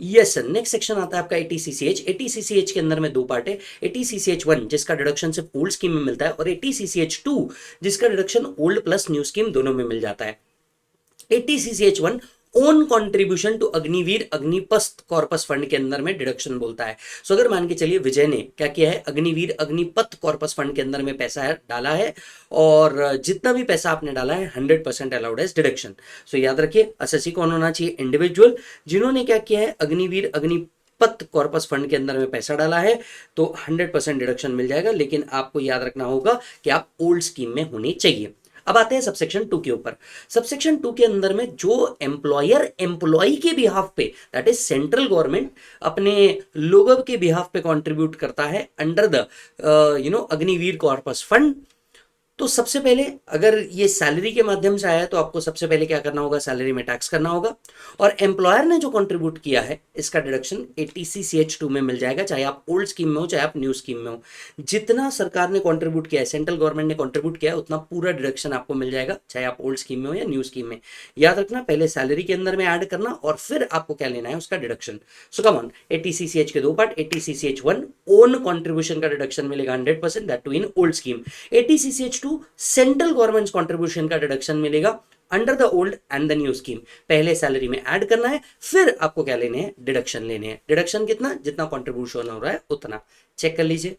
S1: यस सर, नेक्स्ट सेक्शन आता है आपका ATCCH। ATCCH के अंदर में 2 पार्ट है, ATCCH1 जिसका डिडक्शन सिर्फ ओल्ड स्कीम में मिलता है और ATCCH2 जिसका deduction old plus new scheme दोनों में मिल जाता है। ATCCH1
S2: own contribution to Agniveer Agnipath corpus fund के अंदर में डिडक्शन बोलता है। सो अगर मान के चलिए विजय ने क्या किया है, अग्निवीर अग्निपथ कॉर्पस फंड के अंदर में पैसा डाला है और जितना भी पैसा आपने डाला है 100% अलाउड एज डिडक्शन। सो याद रखिए एसएससी कौन होना चाहिए, इंडिविजुअल जिन्होंने क्या किया है, अग्निवीर अग्निपथ कॉर्पस फंड के अंदर में पैसा डाला है तो 100% डिडक्शन मिल जाएगा। लेकिन आपको याद रखना होगा कि आप ओल्ड स्कीम में होने चाहिए। अब आते हैं सबसेक्शन 2 के ऊपर। सबसेक्शन 2 के अंदर में जो एम्प्लॉयर एम्प्लॉय के बिहाफ पे, दैट इज सेंट्रल गवर्नमेंट अपने लोगों के बिहाफ पे कंट्रीब्यूट करता है under the Agniveer corpus fund, तो सबसे पहले अगर ये सैलरी के माध्यम से आया है तो आपको सबसे पहले क्या करना होगा, सैलरी में टैक्स करना होगा। और एम्प्लॉयर ने जो कंट्रीब्यूट किया है इसका डिडक्शन 80CCH2 में मिल जाएगा, चाहे आप ओल्ड स्कीम में हो चाहे आप न्यू स्कीम में हो। जितना सरकार ने कंट्रीब्यूट किया है, सेंट्रल गवर्नमेंट ने कंट्रीब्यूट किया है, उतना पूरा डिडक्शन आपको मिल जाएगा, चाहे आप ओल्ड स्कीम में हो या न्यू स्कीम में। याद रखना, पहले सैलरी के अंदर में ऐड करना और फिर आपको क्या लेना है, उसका deduction. So come on, 80CCH के दो पार्ट, 80CCH1 ओन कंट्रीब्यूशन का डिडक्शन मिलेगा 100%, that too in old scheme. 80CCH2 central government contribution का डिडक्शन मिलेगा under the old and the new scheme. पहले सैलरी में ऐड करना है, फिर आपको क्या लेने हैं, डिडक्शन लेने हैं। डिडक्शन कितना, जितना कंट्रीब्यूशन हो रहा है उतना। चेक कर लीजिए।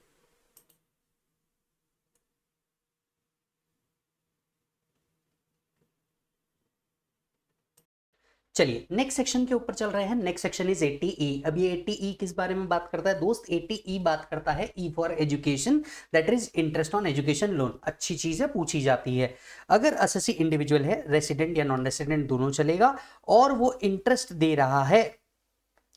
S1: चलिए नेक्स्ट सेक्शन के ऊपर चल रहे हैं। Next section is 80E। अब ये 80E किस बारे में बात करता है दोस्त, 80E बात करता है E for education, that is interest on education loan. अच्छी चीज है, पूछी जाती है। अगर एसएससी इंडिविजुअल है, रेसिडेंट या नॉन रेसिडेंट दोनों चलेगा, और वो इंटरेस्ट दे रहा है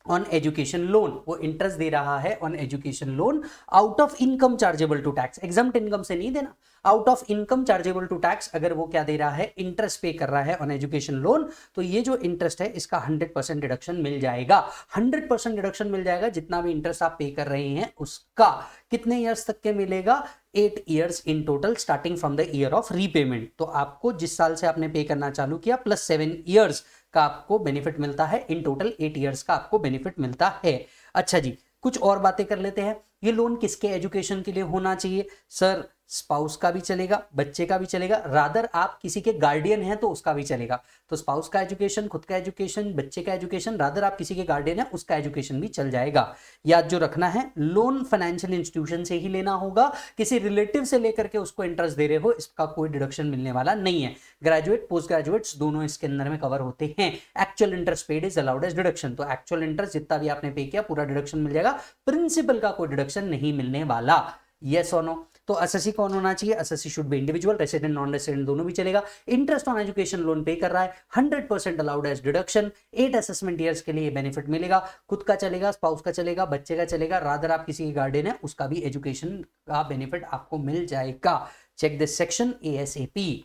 S1: ऑन एजुकेशन लोन, वो इंटरेस्ट दे रहा है on education loan out of income chargeable to tax, exempt income से नहीं देना, out of income chargeable to tax. अगर वो क्या दे रहा है, इंटरेस्ट पे कर रहा है ऑन एजुकेशन लोन, तो ये जो इंटरेस्ट है इसका 100% डिडक्शन मिल जाएगा। 100% डिडक्शन मिल जाएगा, जितना भी इंटरेस्ट आप पे कर रहे हैं उसका। कितने ईयर्स तक के मिलेगा, 8 years in total, starting from the year of repayment. तो आपको जिस साल से आपने पे करना चालू किया प्लस 7 ईयर्स का आपको बेनिफिट मिलता है। इन टोटल 8 ईयर्स का आपको बेनिफिट मिलता है। अच्छा जी, कुछ और बातें कर लेते हैं। ये लोन किसके एजुकेशन के लिए होना चाहिए सर, स्पाउस का भी चलेगा, बच्चे का भी चलेगा, रादर आप किसी के गार्डियन हैं तो उसका भी चलेगा। तो स्पाउस का एजुकेशन, खुद का एजुकेशन, बच्चे का एजुकेशन, रादर आप किसी के गार्डियन हैं उसका एजुकेशन भी चल जाएगा। याद जो रखना है, लोन फाइनेंशियल इंस्टीट्यूशन से ही लेना होगा, किसी रिलेटिव से लेकर के उसको इंटरेस्ट दे रहे हो इसका कोई डिडक्शन मिलने वाला नहीं है। ग्रेजुएट, पोस्ट ग्रेजुएट्स दोनों इसके अंदर में कवर होते हैं। Actual interest paid is allowed as deduction, तो एक्चुअल इंटरेस्ट जितना भी आपने पे किया पूरा डिडक्शन मिल जाएगा, प्रिंसिपल का कोई डिडक्शन नहीं मिलने वाला। यस और नो। तो एसएससी कौन होना चाहिए, SSC should be individual, resident non resident दोनों भी चलेगा। इंटरेस्ट ऑन एजुकेशन लोन पे कर रहा है, 100% allowed as deduction. 8 assessment years के लिए बेनिफिट मिलेगा। खुद का चलेगा, स्पाउस का चलेगा, बच्चे का चलेगा, रादर आप किसी के गार्डियन है उसका भी एजुकेशन का बेनिफिट आपको मिल जाएगा। Check this section ASAP।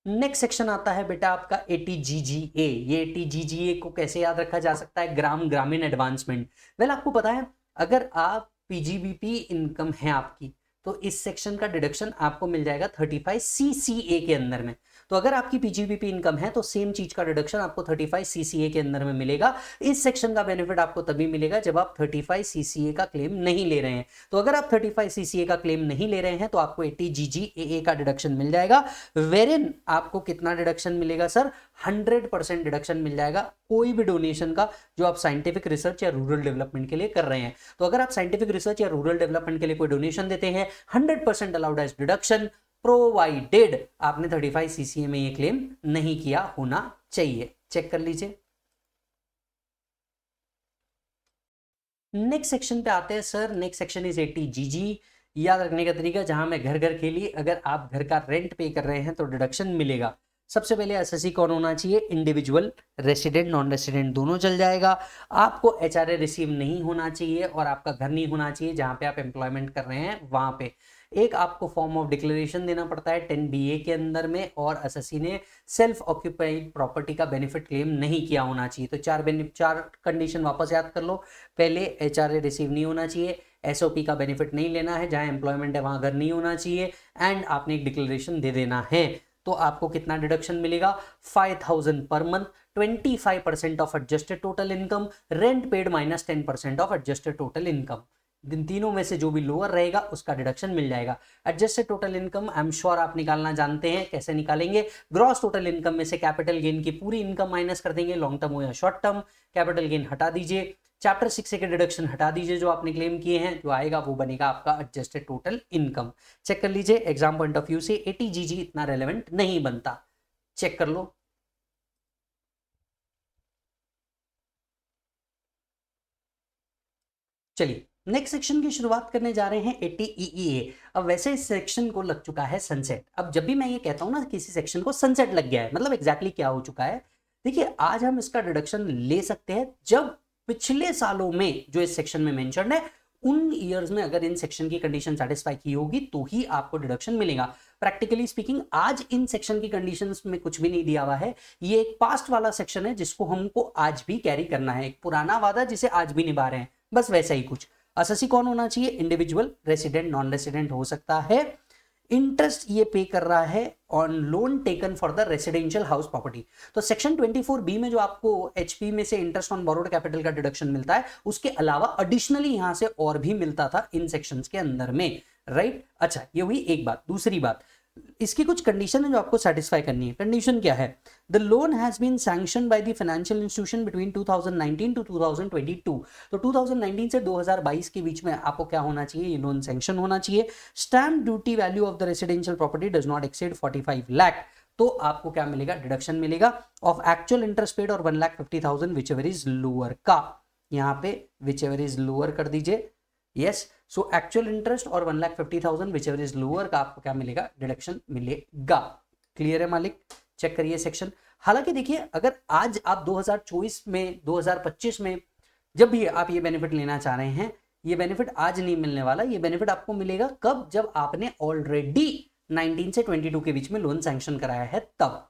S1: Next section आता है बेटा आपका 80GGA। ये 80GGA को कैसे याद रखा जा सकता है, ग्रामीण एडवांसमेंट। वेल आपको पता है, अगर आप PGBP इनकम है आपकी, तो इस सेक्शन का डिडक्शन आपको मिल जाएगा 35CCA के अंदर में। तो अगर आपकी PGBP इनकम है तो सेम चीज का डिडक्शन आपको 35CCA के अंदर में मिलेगा। इस सेक्शन का बेनिफिट आपको तभी मिलेगा जब आप 35CCA का क्लेम नहीं ले रहे हैं। तो अगर आप 35CCA का क्लेम नहीं ले रहे हैं तो आपको 80GGAA का डिडक्शन मिल जाएगा। वेरिन आपको कितना डिडक्शन मिलेगा सर, 100% डिडक्शन मिल जाएगा कोई भी डोनेशन का जो आप साइंटिफिक रिसर्च या रूरल डेवलपमेंट के लिए कर रहे हैं। तो अगर आप साइंटिफिक रिसर्च या रूरल डेवलपमेंट के लिए कोई डोनेशन देते हैं, 100% अलाउड एज डिडक्शन, प्रोवाइडेड आपने 35CCA में ये क्लेम नहीं किया होना चाहिए। चेक कर लीजिए। नेक्स्ट सेक्शन पे आते हैं sir. Next section is 80GG। याद रखने का तरीका, जहां मैं घर घर के लिए, अगर आप घर का रेंट पे कर रहे हैं तो डिडक्शन मिलेगा। सबसे पहले एसएससी कौन होना चाहिए, इंडिविजुअल, रेसिडेंट नॉन रेसिडेंट दोनों चल जाएगा। आपको HRA रिसीव नहीं होना चाहिए और आपका घर नहीं होना चाहिए जहां पे आप एम्प्लॉयमेंट कर रहे हैं वहां पे। एक आपको फॉर्म ऑफ डिक्लेरेशन देना पड़ता है 10BA के अंदर में, और एसएससी ने सेल्फ ऑक्यूपाइड प्रॉपर्टी का बेनिफिट क्लेम नहीं किया होना चाहिए। तो चार कंडीशन वापस याद कर लो। पहले HRA रिसीव नहीं होना चाहिए, SOP का बेनिफिट नहीं लेना है, जहां एम्प्लॉयमेंट है वहां घर नहीं होना चाहिए, एंड आपने एक डिक्लेरेशन दे देना है। तो आपको कितना डिडक्शन मिलेगा, 5000 per month, 25% of adjusted total income, rent paid -10% of adjusted total income. इन तीनों में से जो भी लोअर रहेगा उसका डिडक्शन मिल जाएगा। Adjusted total income I am sure आप निकालना जानते हैं, कैसे निकालेंगे। ग्रॉस टोटल इनकम में से कैपिटल गेन की पूरी इनकम माइनस कर देंगे, लॉन्ग टर्म हो या शॉर्ट टर्म। कैपिटल गेन हटा दीजिए, चैप्टर 6 के डिडक्शन हटा दीजिए जो आपने क्लेम किए हैं, जो आएगा वो बनेगा आपका एडजस्टेड टोटल इनकम। चेक कर लीजिए, एग्जाम पॉइंट ऑफ व्यू से ATGG इतना रेलेवेंट नहीं बनता, चेक कर लो। चलिए नेक्स्ट सेक्शन की शुरुआत करने जा रहे हैं 80EEA। अब वैसे इस सेक्शन को लग चुका है सनसेट। अब जब भी मैं ये कहता हूं ना किसी सेक्शन को सनसेट लग गया है, मतलब एग्जैक्टली क्या हो चुका है, देखिए आज हम इसका डिडक्शन ले सकते हैं जब पिछले सालों में जो इस सेक्शन में मेंशन्ड है उन ईयर्स में अगर इन सेक्शन की कंडीशन सेटिस्फाई की होगी तो ही आपको डिडक्शन मिलेगा। प्रैक्टिकली स्पीकिंग आज इन सेक्शन की कंडीशंस में कुछ भी नहीं दिया हुआ है, ये एक पास्ट वाला सेक्शन है जिसको हमको आज भी कैरी करना है, एक पुराना वादा जिसे आज भी निभा रहे हैं, बस वैसा ही कुछ। असेसी कौन होना चाहिए, इंडिविजुअल, रेसिडेंट, नॉन रेसिडेंट हो सकता है। इंटरेस्ट ये पे कर रहा है on loan taken for the residential house property. तो सेक्शन 24B में जो आपको एचपी में से इंटरेस्ट ऑन बोरोड कैपिटल का डिडक्शन मिलता है, उसके अलावा एडिशनली यहां से और भी मिलता था इन सेक्शंस के अंदर में, राइट। अच्छा ये हुई एक बात। दूसरी बात, इसकी कुछ कंडीशन है जो आपको सेटिस्फाई करनी है। कंडीशन क्या है, the loan has been sanction by the financial institution between 2019 to 2022। तो 2019 से 2022 के बीच में आपको क्या होना चाहिए, ये लोन सैंक्शन होना चाहिए। Stamp duty value of the residential property does not exceed 45 lakh, तो आपको क्या मिलेगा, डिडक्शन मिलेगा ऑफ एक्चुअल इंटरेस्ट पेड और 1,50,000 विच एवर इज लोअर का, यहाँ पे विच एवर इज लोअर कर दीजिए, यस। सो एक्चुअल इंटरेस्ट और 1,50,000 विच एवर इज लोअर का आपको क्या मिलेगा, डिडक्शन मिलेगा। क्लियर है मालिक, चेक करिए सेक्शन। हालांकि देखिए अगर आज आप 2024 में 2025 में जब भी आप ये बेनिफिट लेना चाह रहे हैं, ये बेनिफिट आज नहीं मिलने वाला, ये बेनिफिट आपको मिलेगा कब, जब आपने ऑलरेडी 19 से 22 के बीच में लोन सैंक्शन कराया है तब।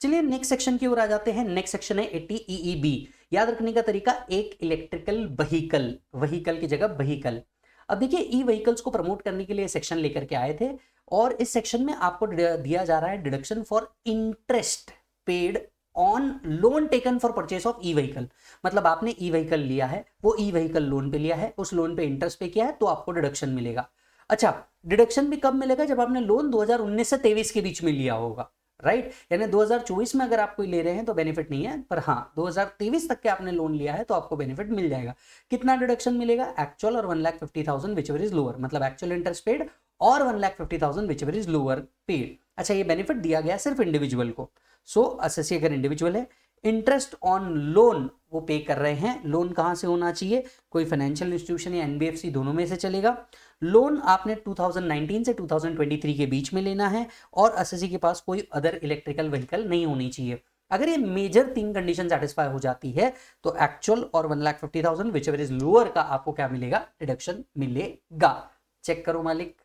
S1: चलिए नेक्स्ट सेक्शन की ओर आ जाते हैं। नेक्स्ट सेक्शन है 80EEB। याद रखने का तरीका, एक इलेक्ट्रिकल व्हीकल, व्हीकल की जगह व्हीकल। अब देखिए ई व्हीकल्स को प्रमोट करने के लिए सेक्शन लेकर के आए थे और इस सेक्शन में आपको दिया जा रहा है deduction for interest paid on loan taken for purchase of e vehicle. मतलब आपने ई व्हीकल लिया है, वो ई व्हीकल लोन पे लिया है, उस लोन पे इंटरेस्ट पे किया है, तो आपको डिडक्शन मिलेगा। अच्छा डिडक्शन भी कब मिलेगा, जब आपने लोन 2019 से 23 के बीच में लिया होगा, राइट। यानी 2024 में अगर आप कोई ले रहे हैं तो बेनिफिट नहीं है, पर हाँ 2023 तक के आपने लोन लिया है तो आपको बेनिफिट मिल जाएगा। कितना डिडक्शन मिलेगा, एक्चुअल और 1,50,000 विच एवर इज लोअर, मतलब एक्चुअल इंटरेस्ट पेड और 1,50,000 which ever is lower paid. अच्छा ये बेनिफिट दिया गया सिर्फ इंडिविजुअल को। सो असेसी अगर इंडिविजुअल है, इंटरेस्ट ऑन लोन वो पे कर रहे हैं, लोन कहां से होना चाहिए, कोई फाइनेंशियल इंस्टीट्यूशन या एनबीएफसी दोनों में से चलेगा। लोन आपने 2019 से 2023 के बीच में लेना है और असेसी के पास कोई अदर इलेक्ट्रिकल व्हीकल नहीं होनी चाहिए। अगर ये मेजर 3 कंडीशन सेटिस्फाई हो जाती है तो एक्चुअल और 1,50,000 विच एवर इज लोअर का आपको क्या मिलेगा, डिडक्शन मिलेगा। चेक करो मालिक।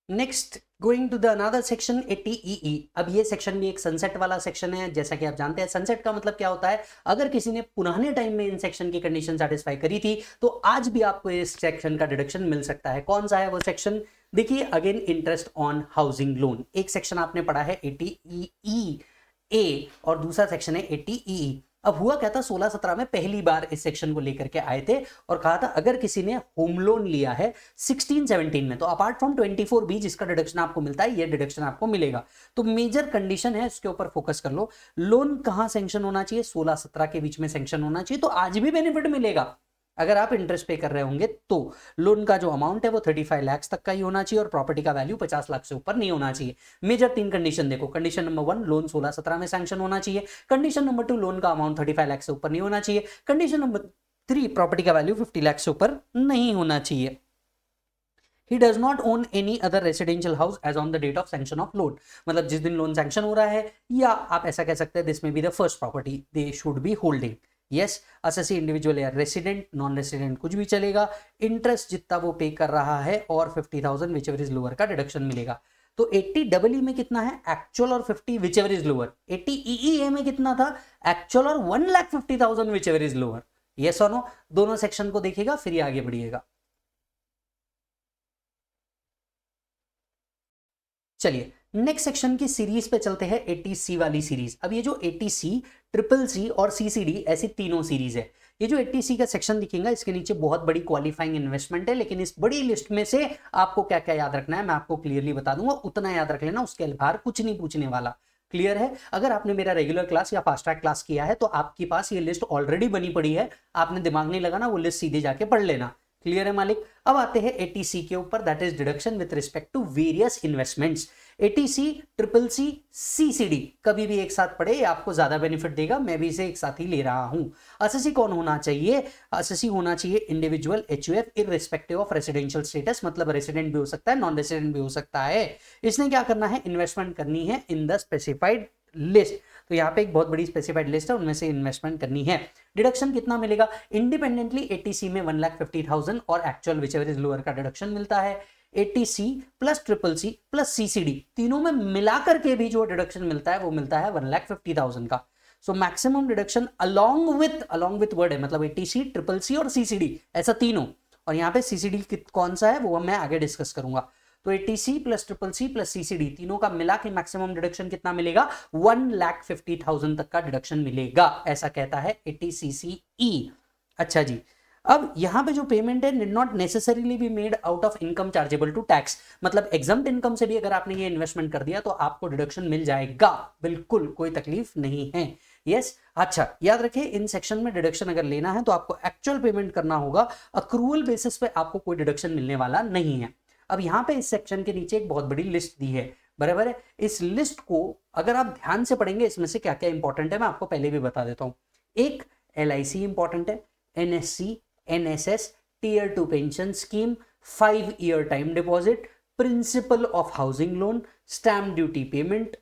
S1: Next going to the another section 80EE। अब ये सेक्शन भी एक सनसेट वाला सेक्शन है। जैसा कि आप जानते हैं सनसेट का मतलब क्या होता है, अगर किसी ने पुराने टाइम में इन सेक्शन की कंडीशन सेटिस्फाई करी थी तो आज भी आपको इस सेक्शन का डिडक्शन मिल सकता है। कौन सा है वो सेक्शन, देखिए again interest on housing loan. एक सेक्शन आपने पढ़ा है 80EA और दूसरा सेक्शन है 80EE। अब हुआ क्या था, 16-17 में पहली बार इस सेक्शन को लेकर के आए थे और कहा था अगर किसी ने होम लोन लिया है 16-17 में तो अपार्ट फ्रॉम 24B जिसका डिडक्शन आपको मिलता है, ये डिडक्शन आपको मिलेगा। तो मेजर कंडीशन है, इसके ऊपर फोकस कर लो। लोन कहां सैंक्शन होना चाहिए, 16-17 के बीच में सैंक्शन होना चाहिए, तो आज भी बेनिफिट मिलेगा अगर आप इंटरेस्ट पे कर रहे होंगे तो। लोन का जो अमाउंट है वो 35 लाख तक का ही होना चाहिए और प्रॉपर्टी का वैल्यू 50 लाख से ऊपर नहीं होना चाहिए। मेजर 3 कंडीशन देखो, कंडीशन नंबर 1 लोन 16-17 में सैंक्शन होना चाहिए, कंडीशन नंबर 2 लोन का अमाउंट 35 लाख से ऊपर नहीं होना चाहिए, कंडीशन नंबर 3 प्रॉपर्टी का वैल्यू 50 लाख से ऊपर नहीं होना चाहिए। He does not own any other residential house as on the date of sanction of loan। मतलब जिस दिन लोन सैंक्शन हो रहा है, या आप ऐसा कह सकते हैं दिस में be the first property they should be holding. Yes, assessee individual या रेसिडेंट, नॉन रेसिडेंट कुछ भी चलेगा। इंटरेस्ट जितना वो पे कर रहा है और 50,000 which ever is lower lower deduction मिलेगा। तो 80EE में कितना है, एक्चुअल और 50 which ever is lower. 80EE में कितना था, एक्चुअल और 1,50,000 which ever is lower. Yes और नो, दोनों सेक्शन को देखिएगा फिर आगे बढ़िएगा। चलिए नेक्स्ट सेक्शन की सीरीज पे चलते हैं, 80C वाली सीरीज। अब ये जो 80C, ट्रिपल सी और CCD ऐसी तीनों सीरीज है। ये जो 80C का सेक्शन दिखेगा इसके नीचे बहुत बड़ी क्वालिफाइंग इन्वेस्टमेंट है, लेकिन इस बड़ी लिस्ट में से आपको क्या क्या याद रखना है मैं आपको क्लियरली बता दूंगा, उतना याद रख लेना, उसके बाहर कुछ नहीं पूछने वाला। क्लियर है? अगर आपने मेरा रेगुलर क्लास या फास्ट ट्रैक क्लास किया है तो आपके पास ये लिस्ट ऑलरेडी बनी पड़ी है, आपने दिमाग नहीं लगाना, वो लिस्ट सीधे जाके पढ़ लेना। क्लियर है मालिक? अब आते हैं 80C के ऊपर, that is deduction with respect to various investments. 80C, triple C, CCD कभी भी एक साथ पढ़े, आपको ज्यादा बेनिफिट देगा, मैं भी इसे एक साथ ही ले रहा हूं। एसएससी कौन होना चाहिए? एसएससी होना चाहिए individual HUF irrespective of residential status, मतलब रेसिडेंट भी हो सकता है, नॉन रेसिडेंट भी हो सकता है। इसने क्या करना है? इन्वेस्टमेंट करनी है इन द स्पेसिफाइड लिस्ट। तो यहाँ पे एक बहुत बड़ी स्पेसिफाइड लिस्ट है, उनमें से इन्वेस्टमेंट करनी है। डिडक्शन कितना मिलेगा? इंडिपेंडेंटली 80C में 1,50,000 और actual whichever lower lower deduction मिलता है। 80C plus triple C plus CCD तीनों में मिलाकर के भी जो डिडक्शन मिलता है वो मिलता है 1,50,000 का। So maximum deduction along with word है, मतलब 80C, ट्रिपल सी और CCD ऐसा तीनों। और यहाँ पे CCD कौन सा है वो मैं आगे डिस्कस करूंगा। तो 80C plus triple C plus CCD तीनों का मिला के मैक्सिमम डिडक्शन कितना मिलेगा? 1,50,000 तक का डिडक्शन मिलेगा, ऐसा कहता है 80CCE। अच्छा जी, अब यहां पे जो पेमेंट है did not necessarily be made out of income chargeable to tax, मतलब एग्जम्प्ट इनकम से भी अगर आपने ये इन्वेस्टमेंट कर दिया तो आपको डिडक्शन मिल जाएगा, बिल्कुल कोई तकलीफ नहीं है। यस, अच्छा याद रखिए इन सेक्शन में डिडक्शन अगर लेना है तो आपको एक्चुअल पेमेंट करना होगा, अक्रूवल बेसिस पे आपको कोई डिडक्शन मिलने वाला नहीं है। अब यहाँ पे इस सेक्शन के नीचे एक बहुत बड़ी लिस्ट दी है, बराबर है। इस लिस्ट को अगर आप ध्यान से पढ़ेंगे इसमें से क्या क्या इंपॉर्टेंट है मैं आपको पहले भी बता देता हूं। एक LIC इंपॉर्टेंट है, NSC, NSS, Tier 2 pension scheme, 5-year time deposit, principle of housing loan, stamp duty payment,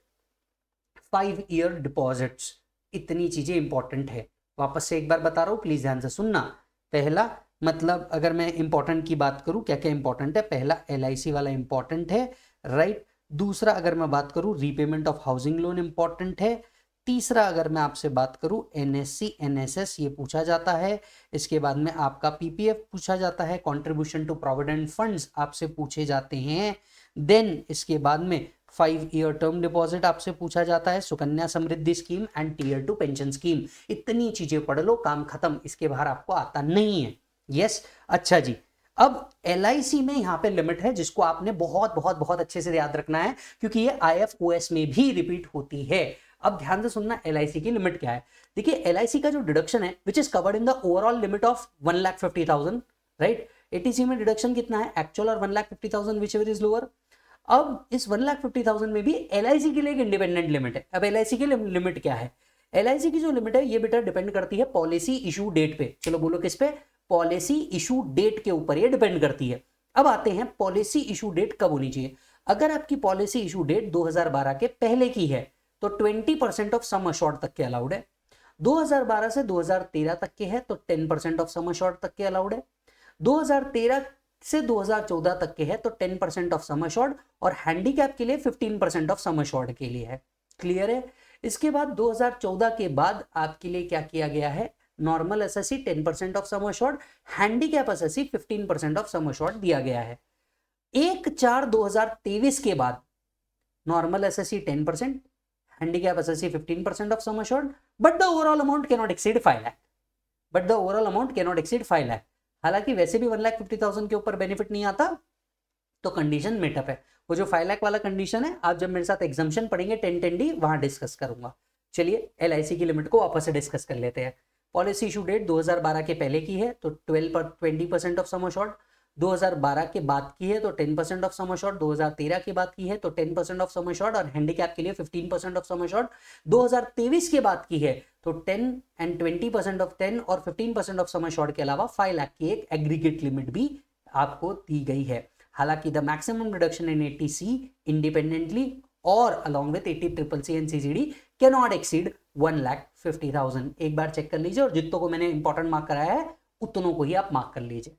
S1: 5-year deposits, इतनी चीजें इंपॉर्टेंट है। वापस से एक बार बता रहा हूं, प्लीज ध्यान से सुनना। पहला मतलब अगर मैं इंपॉर्टेंट की बात करूं, क्या क्या इंपॉर्टेंट है? पहला LIC वाला इंपॉर्टेंट है, राइट। दूसरा अगर मैं बात करूं repayment of housing loan important है। तीसरा अगर मैं आपसे बात करूं NSC, NSS ये पूछा जाता है। इसके बाद में आपका PPF पूछा जाता है, कॉन्ट्रीब्यूशन टू प्रोविडेंट फंड्स आपसे पूछे जाते हैं। देन इसके बाद में 5-year टर्म डिपॉजिट आपसे पूछा जाता है, Sukanya Samriddhi scheme and Tier 2 pension scheme. इतनी चीजें पढ़ लो, काम खत्म, इसके बाहर आपको आता नहीं है। यस, अच्छा जी। अब LIC में यहां पे लिमिट है जिसको आपने बहुत बहुत बहुत अच्छे से याद रखना है, क्योंकि ये IFOS में भी रिपीट होती है। अब ध्यान से सुनना LIC की लिमिट क्या है। देखिए LIC का जो डिडक्शन है विच is covered in the overall limit of 1,50,000, right. 80C में डिडक्शन कितना है? एक्चुअल और 1,50,000 विच एवर इज लोअर। अब इस 1,50,000 में भी LIC के लिए एक इंडिपेंडेंट लिमिट है। अब LIC की लिमिट क्या है? LIC की जो लिमिट है ये बेटा डिपेंड करती है पॉलिसी इशू डेट पे। चलो बोलो किस पे? पॉलिसी इशू डेट के ऊपर ये डिपेंड करती है। अब आते हैं पॉलिसी इशू डेट कब होनी चाहिए। अगर आपकी पॉलिसी इशू डेट 2012 के पहले की है तो 20% ऑफ सम अश्योर्ड तक के अलाउड है। 2012 से 2013 तक के है तो 10% ऑफ सम अश्योर्ड तक के अलाउड है। 2013 से 2014 तक के है तो 10% ऑफ सम अश्योर्ड, और हैंडीकैप के लिए 15% ऑफ सम अश्योर्ड के लिए है। क्लियर है? इसके बाद 2014 के बाद आपके लिए क्या किया गया है? Normal SSC 10% of sum assured, handicap SSC 15% of sum assured दिया गया है। 1/4/2023 के बाद normal SSC 10%, handicap SSC 15% of sum assured, but the overall amount can not exceed 5 lakh. But the overall amount can not exceed 5 lakh. हालांकि वैसे भी 1,50,000 के ऊपर बेनिफिट नहीं आता, तो कंडीशन मेटअप है। वो जो 5 लाख वाला कंडीशन है आप जब मेरे साथ एग्जाम्पशन पढ़ेंगे 1010D वहां डिस्कस करूंगा। चलिए LIC की लिमिट को वापस से डिस्कस कर लेते हैं। पॉलिसी इशू डेट 2012 के पहले की है तो 20% ऑफ सम अश्योर्ड, 2012 के बाद की है तो 10% ऑफ सम अश्योर्ड, 2013 के बाद की है तो 10% ऑफ सम अश्योर्ड और हैंडीकैप के लिए 15% ऑफ सम अश्योर्ड, 2023 के बाद की है तो 10 एंड 20% ऑफ 10 और 15% ऑफ सम अश्योर्ड के अलावा 5 लाख की एक एग्रीगेट लिमिट भी आपको दी गई है। हालांकि the maximum reduction in 80C independently और along with 80 triple C and CCD cannot exceed 1,50,000। एक बार चेक कर लीजिए और जितनों को मैंने इंपॉर्टेंट मार्क कराया है उतनों को ही आप मार्क कर लीजिए।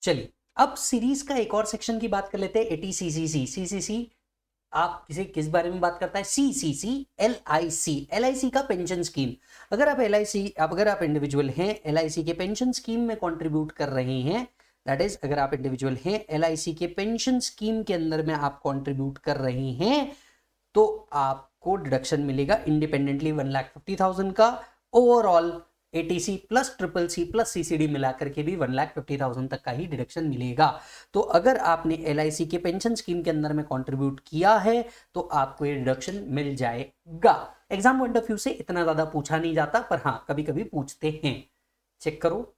S1: चलिए अब सीरीज का एक और सेक्शन की बात कर लेते हैं, 80CCC। CCC आप किस बारे में बात करता है? सी LIC का पेंशन स्कीम। अगर आप इंडिविजुअल हैं, LIC के पेंशन स्कीम में कंट्रीब्यूट कर रहे हैं, दैट इज अगर आप इंडिविजुअल हैं, LIC के पेंशन स्कीम के अंदर में आप कंट्रीब्यूट कर रहे हैं, तो आपको डिडक्शन मिलेगा इंडिपेंडेंटली 1,50,000 का। Overall ATC plus CCC plus CCD मिलाकर के भी 1,50,000 तक का ही डिडक्शन मिलेगा। तो अगर आपने LIC के पेंशन स्कीम के अंदर में कंट्रीब्यूट किया है तो आपको ये डिडक्शन मिल जाएगा। एग्जाम पॉइंट ऑफ व्यू से इतना ज्यादा पूछा नहीं जाता, पर हाँ कभी कभी पूछते हैं, चेक करो।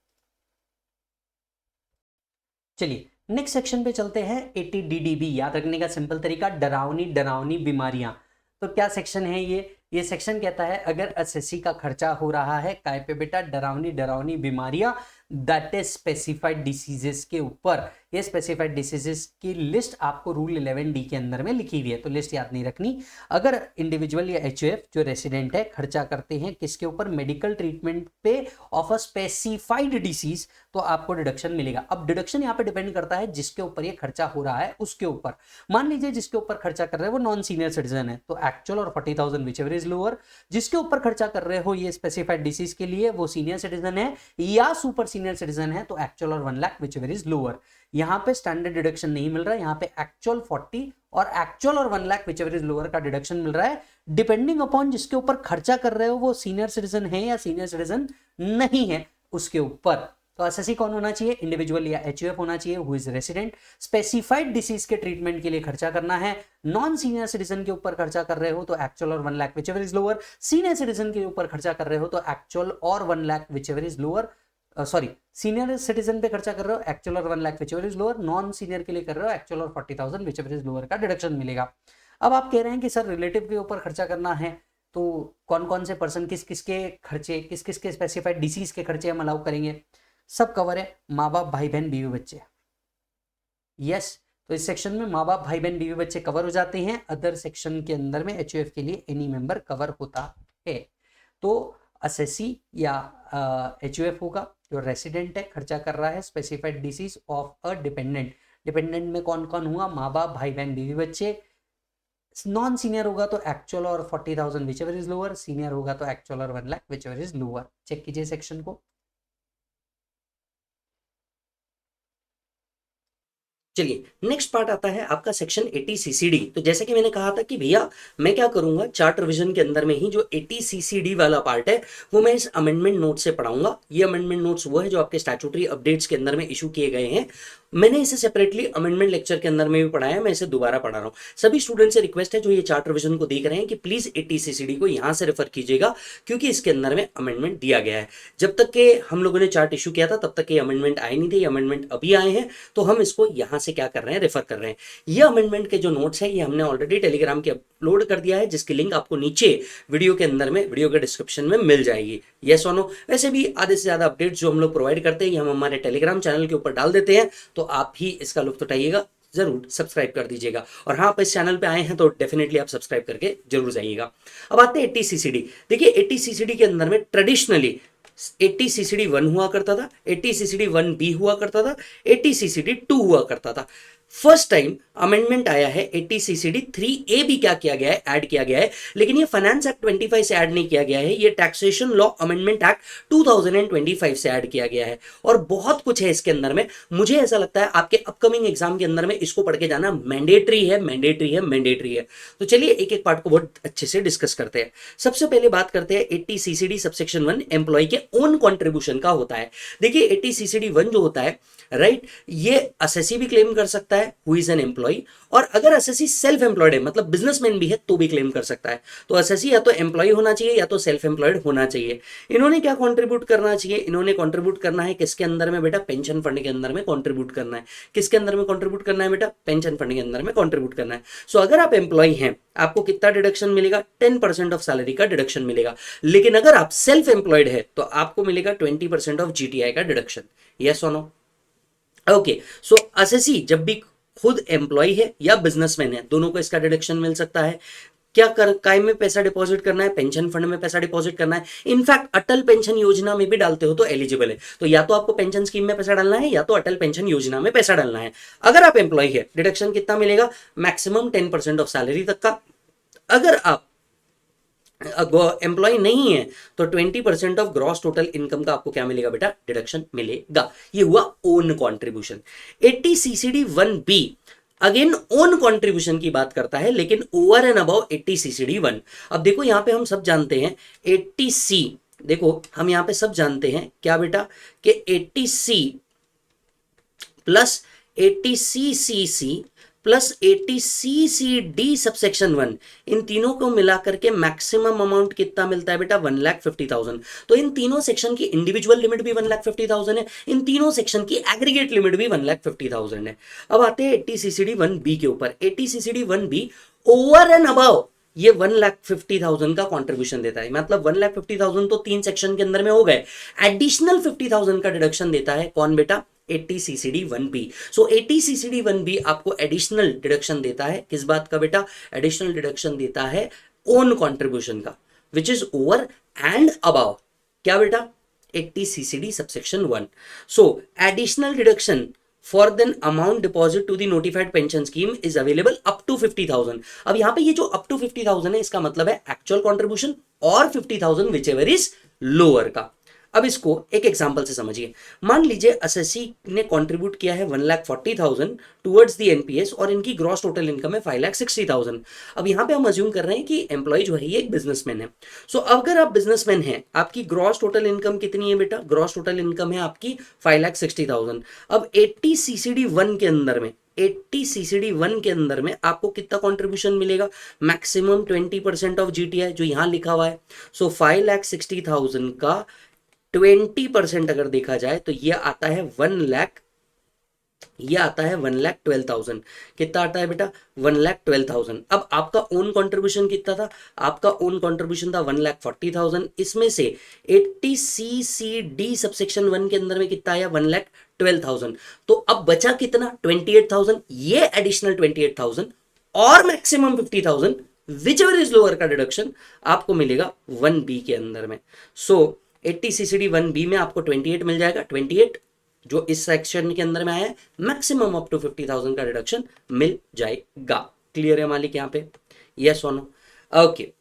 S1: चलिए नेक्स्ट सेक्शन पे चलते हैं। 80DDB याद रखने का सिंपल तरीका, डरावनी बीमारियां। तो क्या सेक्शन है ये सेक्शन कहता है अगर एसएससी का खर्चा हो रहा है काय पे बेटा? डरावनी बीमारियां, दैट इज स्पेसिफाइड डिसीजेस के ऊपर। ये स्पेसिफाइड डिसीजेस की लिस्ट आपको रूल 11D के अंदर में लिखी हुई है, तो लिस्ट याद नहीं रखनी। अगर इंडिविजुअल या HUF जो रेसिडेंट है खर्चा करते हैं किसके ऊपर? मेडिकल ट्रीटमेंट पे ऑफ अ स्पेसिफाइड डिसीज, तो आपको डिडक्शन मिलेगा। अब डिडक्शन यहाँ पे डिपेंड करता है जिसके ऊपर ये खर्चा हो रहा है उसके ऊपर। मान लीजिए जिसके ऊपर खर्चा कर रहे हैं वो नॉन सीनियर सिटीजन है, तो एक्चुअल और 40,000 विच एवर इज लोअर। जिसके ऊपर खर्चा कर रहे हो ये स्पेसिफाइड डिसीज के लिए वो सीनियर सिटीजन है या सुपर सीनियर सिटीजन है, तो एक्चुअल और 1 lakh whichever is lower. यहाँ पे स्टैंडर्ड डिडक्शन नहीं मिल रहा है, यहाँ पे एक्चुअल 40 और एक्चुअल और 1 lakh whichever is lower lower deduction मिल रहा है, डिपेंडिंग अपॉन जिसके ऊपर खर्चा कर रहे हो वो सीनियर सिटीजन है या सीनियर सिटीजन नहीं है उसके ऊपर। तो एसएससी कौन होना चाहिए? इंडिविजुअल या HUF होना चाहिए who is resident. Specified disease के ट्रीटमेंट के लिए खर्चा करना है। नॉन सीनियर सिटीजन के ऊपर खर्चा कर रहे हो तो एक्चुअल और 1 lakh whichever is lower. Senior citizen के ऊपर खर्चा कर रहे हो तो एक्चुअल और 1 lakh whichever is lower. Sorry, senior citizen पे खर्चा कर रहे हो एक्चुअल और 1 lakh whichever is lower. Non senior के लिए कर रहे हो एक्चुअल और 40,000 whichever is lower lower deduction मिलेगा। अब आप कह रहे हैं कि सर रिलेटिव के ऊपर खर्चा करना है, तो कौन कौन से पर्सन किस किसके खर्चे, किस किसके स्पेसिफाइड डिसीज के खर्चे हम अलाउ करेंगे? सब कवर है, माँ बाप भाई बहन बीवी बच्चे। यस, तो इस सेक्शन में माँ बाप भाई बहन बीवी बच्चे कवर हो जाते हैं। अदर सेक्शन के अंदर में HUF के लिए एनी मेंबर कवर होता है। तो एसएससी या HUF होगा जो रेसिडेंट है, खर्चा कर रहा है specified disease of a dependent. Dependent में कौन कौन हुआ? माँ बाप भाई बहन बीवी बच्चे। नॉन सीनियर होगा तो एक्चुअल और 40,000 whichever is lower. Senior होगा तो एक्चुअल और 1 lakh whichever is lower. Check कीजिए सेक्शन को।
S2: चलिए नेक्स्ट पार्ट आता है आपका सेक्शन 80 CCD। तो जैसे कि मैंने कहा था कि भैया मैं क्या करूंगा, चार्ट रिवीजन के अंदर में ही जो 80 CCD वाला पार्ट है वो मैं इस अमेंडमेंट नोट से पढ़ाऊंगा। ये अमेंडमेंट नोट्स वो है जो आपके स्टैट्यूटरी अपडेट्स के अंदर में इशू किए गए हैं। मैंने इसे सेपरेटली अमेंडमेंट लेक्चर के अंदर में भी पढ़ाया है, मैं इसे दोबारा पढ़ा रहा हूँ। सभी स्टूडेंट से रिक्वेस्ट है जो ये चार्ट रिवीजन को देख रहे हैं कि प्लीज 80 CCD को यहाँ से रेफर कीजिएगा क्योंकि इसके अंदर में अमेंडमेंट दिया गया है। जब तक के हम लोगों ने चार्ट इशू किया था तब तक ये अमेंडमेंट आए नहीं थे, ये अमेंडमेंट अभी आए हैं, तो हम इसको यहाँ से क्या कर रहे हैं, रेफर कर रहे हैं। ये अमेंडमेंट के जो नोट्स है ये हमने ऑलरेडी टेलीग्राम के अपलोड कर दिया है, जिसकी लिंक आपको नीचे वीडियो के अंदर में, वीडियो के डिस्क्रिप्शन में मिल जाएगी। यस और नो? वैसे भी आधे से ज्यादा अपडेट्स जो हम लोग प्रोवाइड करते हैं ये हम हमारे टेलीग्राम चैनल के ऊपर डाल देते हैं, तो आप भी इसका लुत्फ उठाइएगा, जरूर सब्सक्राइब कर दीजिएगा। और हाँ, आप इस चैनल पे आए हैं तो डेफिनेटली आप सब्सक्राइब करके जरूर जाइएगा। अब आते हैं 80 CCD। देखिए 80 CCD के अंदर में ट्रेडिशनली 80 CCD 1 हुआ करता था, 80 CCD 1B हुआ करता था, 80 CCD 2 हुआ करता था। फर्स्ट टाइम अमेंडमेंट आया है 80 CCD 3A भी क्या किया गया है, ऐड किया गया है, लेकिन ये फाइनेंस एक्ट 25 से ऐड नहीं किया गया है, ये टैक्सेशन लॉ अमेंडमेंट एक्ट 2025 से ऐड किया गया है। और बहुत कुछ है इसके अंदर में, मुझे ऐसा लगता है आपके अपकमिंग एग्जाम के अंदर में इसको पढ़ के जाना मैंडेटरी है, मैंडेटरी है, मैंडेटरी है। तो चलिए एक एक पार्ट को बहुत अच्छे से डिस्कस करते हैं। सबसे पहले बात करते हैं 80 CCD सबसेक्शन 1 एम्प्लॉय के ओन कॉन्ट्रीब्यूशन का होता है। देखिए 80 CCD 1 जो होता है, राइट, ये एसएससी भी क्लेम कर सकता है हु इज एन एम्प्लॉय, और अगर एसएससी सेल्फ एम्प्लॉयड है मतलब बिजनेसमैन भी है तो भी क्लेम कर सकता है। तो एसएससी या तो एम्प्लॉय होना चाहिए या तो सेल्फ एम्प्लॉयड होना चाहिए। इन्होंने क्या कंट्रीब्यूट करना चाहिए? इन्होंने कंट्रीब्यूट करना है किसके अंदर में बेटा? पेंशन फंड के अंदर में कंट्रीब्यूट करना है। किसके अंदर में कंट्रीब्यूट करना है बेटा? पेंशन फंड के अंदर में कंट्रीब्यूट करना है। सो अगर आप एम्प्लॉय हैं आपको कितना डिडक्शन मिलेगा? 10% ऑफ सैलरी का डिडक्शन मिलेगा। लेकिन अगर आप सेल्फ एम्प्लॉयड है तो आपको मिलेगा 20% ऑफ GTI का डिडक्शन। यस और नो? ओके, सो एसएससी जब भी खुद एम्प्लॉय है या बिजनेसमैन है दोनों को इसका डिडक्शन मिल सकता है। क्या काय में पैसा डिपॉजिट करना है, पेंशन फंड में पैसा डिपॉजिट करना है। इनफैक्ट अटल पेंशन योजना में भी डालते हो तो एलिजिबल है। तो या तो आपको पेंशन स्कीम में पैसा डालना है या तो अटल पेंशन योजना में पैसा डालना है। अगर आप एम्प्लॉय है, डिडक्शन कितना मिलेगा, मैक्सिमम 10% ऑफ सैलरी तक का। अगर आप एम्प्लॉय नहीं है तो 20% ऑफ ग्रॉस टोटल इनकम का आपको क्या मिलेगा बेटा, डिडक्शन मिलेगा। ये हुआ own contribution. 80 CCD 1B again own contribution की बात करता है, लेकिन ओवर एंड अबाउ 80 CCD 1। अब देखो यहां पे हम सब जानते हैं 80C, देखो हम यहां पे सब जानते हैं क्या बेटा कि 80C plus 80CCC plus 80CCD subsection 1, इन तीनों को मिलाकर के मैक्सिमम अमाउंट कितना मिलता है बेटा, 1,50,000। तो इन तीनों सेक्शन की इंडिविजुअल लिमिट भी 1,50,000 है, इन तीनों सेक्शन की एग्रीगेट लिमिट भी 1,50,000 है। अब आते हैं 80CCD 1B के ऊपर। 80CCD 1B over and above ये 1,50,000 का कंट्रीब्यूशन देता है, मतलब 1,50,000 तो 3 सेक्शन के अंदर में हो गए, एडिशनल 50,000 का डिडक्शन देता है कौन बेटा, 80CCD 1B। सो 80CCD 1B आपको एडिशनल डिडक्शन देता है, किस बात का बेटा, एडिशनल डिडक्शन देता है ओन कंट्रीब्यूशन का, which is over and above क्या बेटा, 80CCD subsection 1। So additional deduction for then amount deposit to the notified pension scheme is available up to 50,000। अब यहां पे ये जो up to 50,000 है इसका मतलब है एक्चुअल कंट्रीब्यूशन और 50,000 विच एवर इज लोअर का। अब इसको एक एग्जांपल से समझिए। मान लीजिए एसएससी ने कंट्रीब्यूट किया है 1,40,000 टुवर्ड्स द एनपीएस और इनकी ग्रॉस टोटल इनकम है 5,60,000। अब यहां पे हम अज्यूम कर रहे हैं कि एम्प्लॉय जो है ये एक बिजनेसमैन है। सो अगर आप बिजनेसमैन हैं, आपकी ग्रॉस टोटल इनकम कितनी है बेटा, ग्रॉस टोटल इनकम है आपकी 5,60,000। अब 80CCD 1 के अंदर में 80CCD 1 के अंदर में आपको कितना कंट्रीब्यूशन मिलेगा, मैक्सिमम 20% ऑफ जीटीआई जो यहां लिखा हुआ है। सो 5,60,000 का 20% अगर देखा जाए तो ये आता है 1,12,000। कितना आता है बेटा, 1,12,000। अब आपका ओन कंट्रीब्यूशन कितना था, आपका ओन कंट्रीब्यूशन था 1,40,000। इसमें से 80CCD सबसेक्शन 1 के अंदर में कितना आया, 1,12,000। तो अब बचा कितना, 28,000। ये एडिशनल 28,000 और maximum 50,000 which ever is lower lower deduction आपको मिलेगा 1B के अंदर में। सो 80CCD 1B में आपको 28 मिल जाएगा, 28 जो इस सेक्शन के अंदर में आया है, मैक्सिमम अप टू 50,000 का रिडक्शन मिल जाएगा। क्लियर है मालिक यहाँ पे, यस और नो, ओके।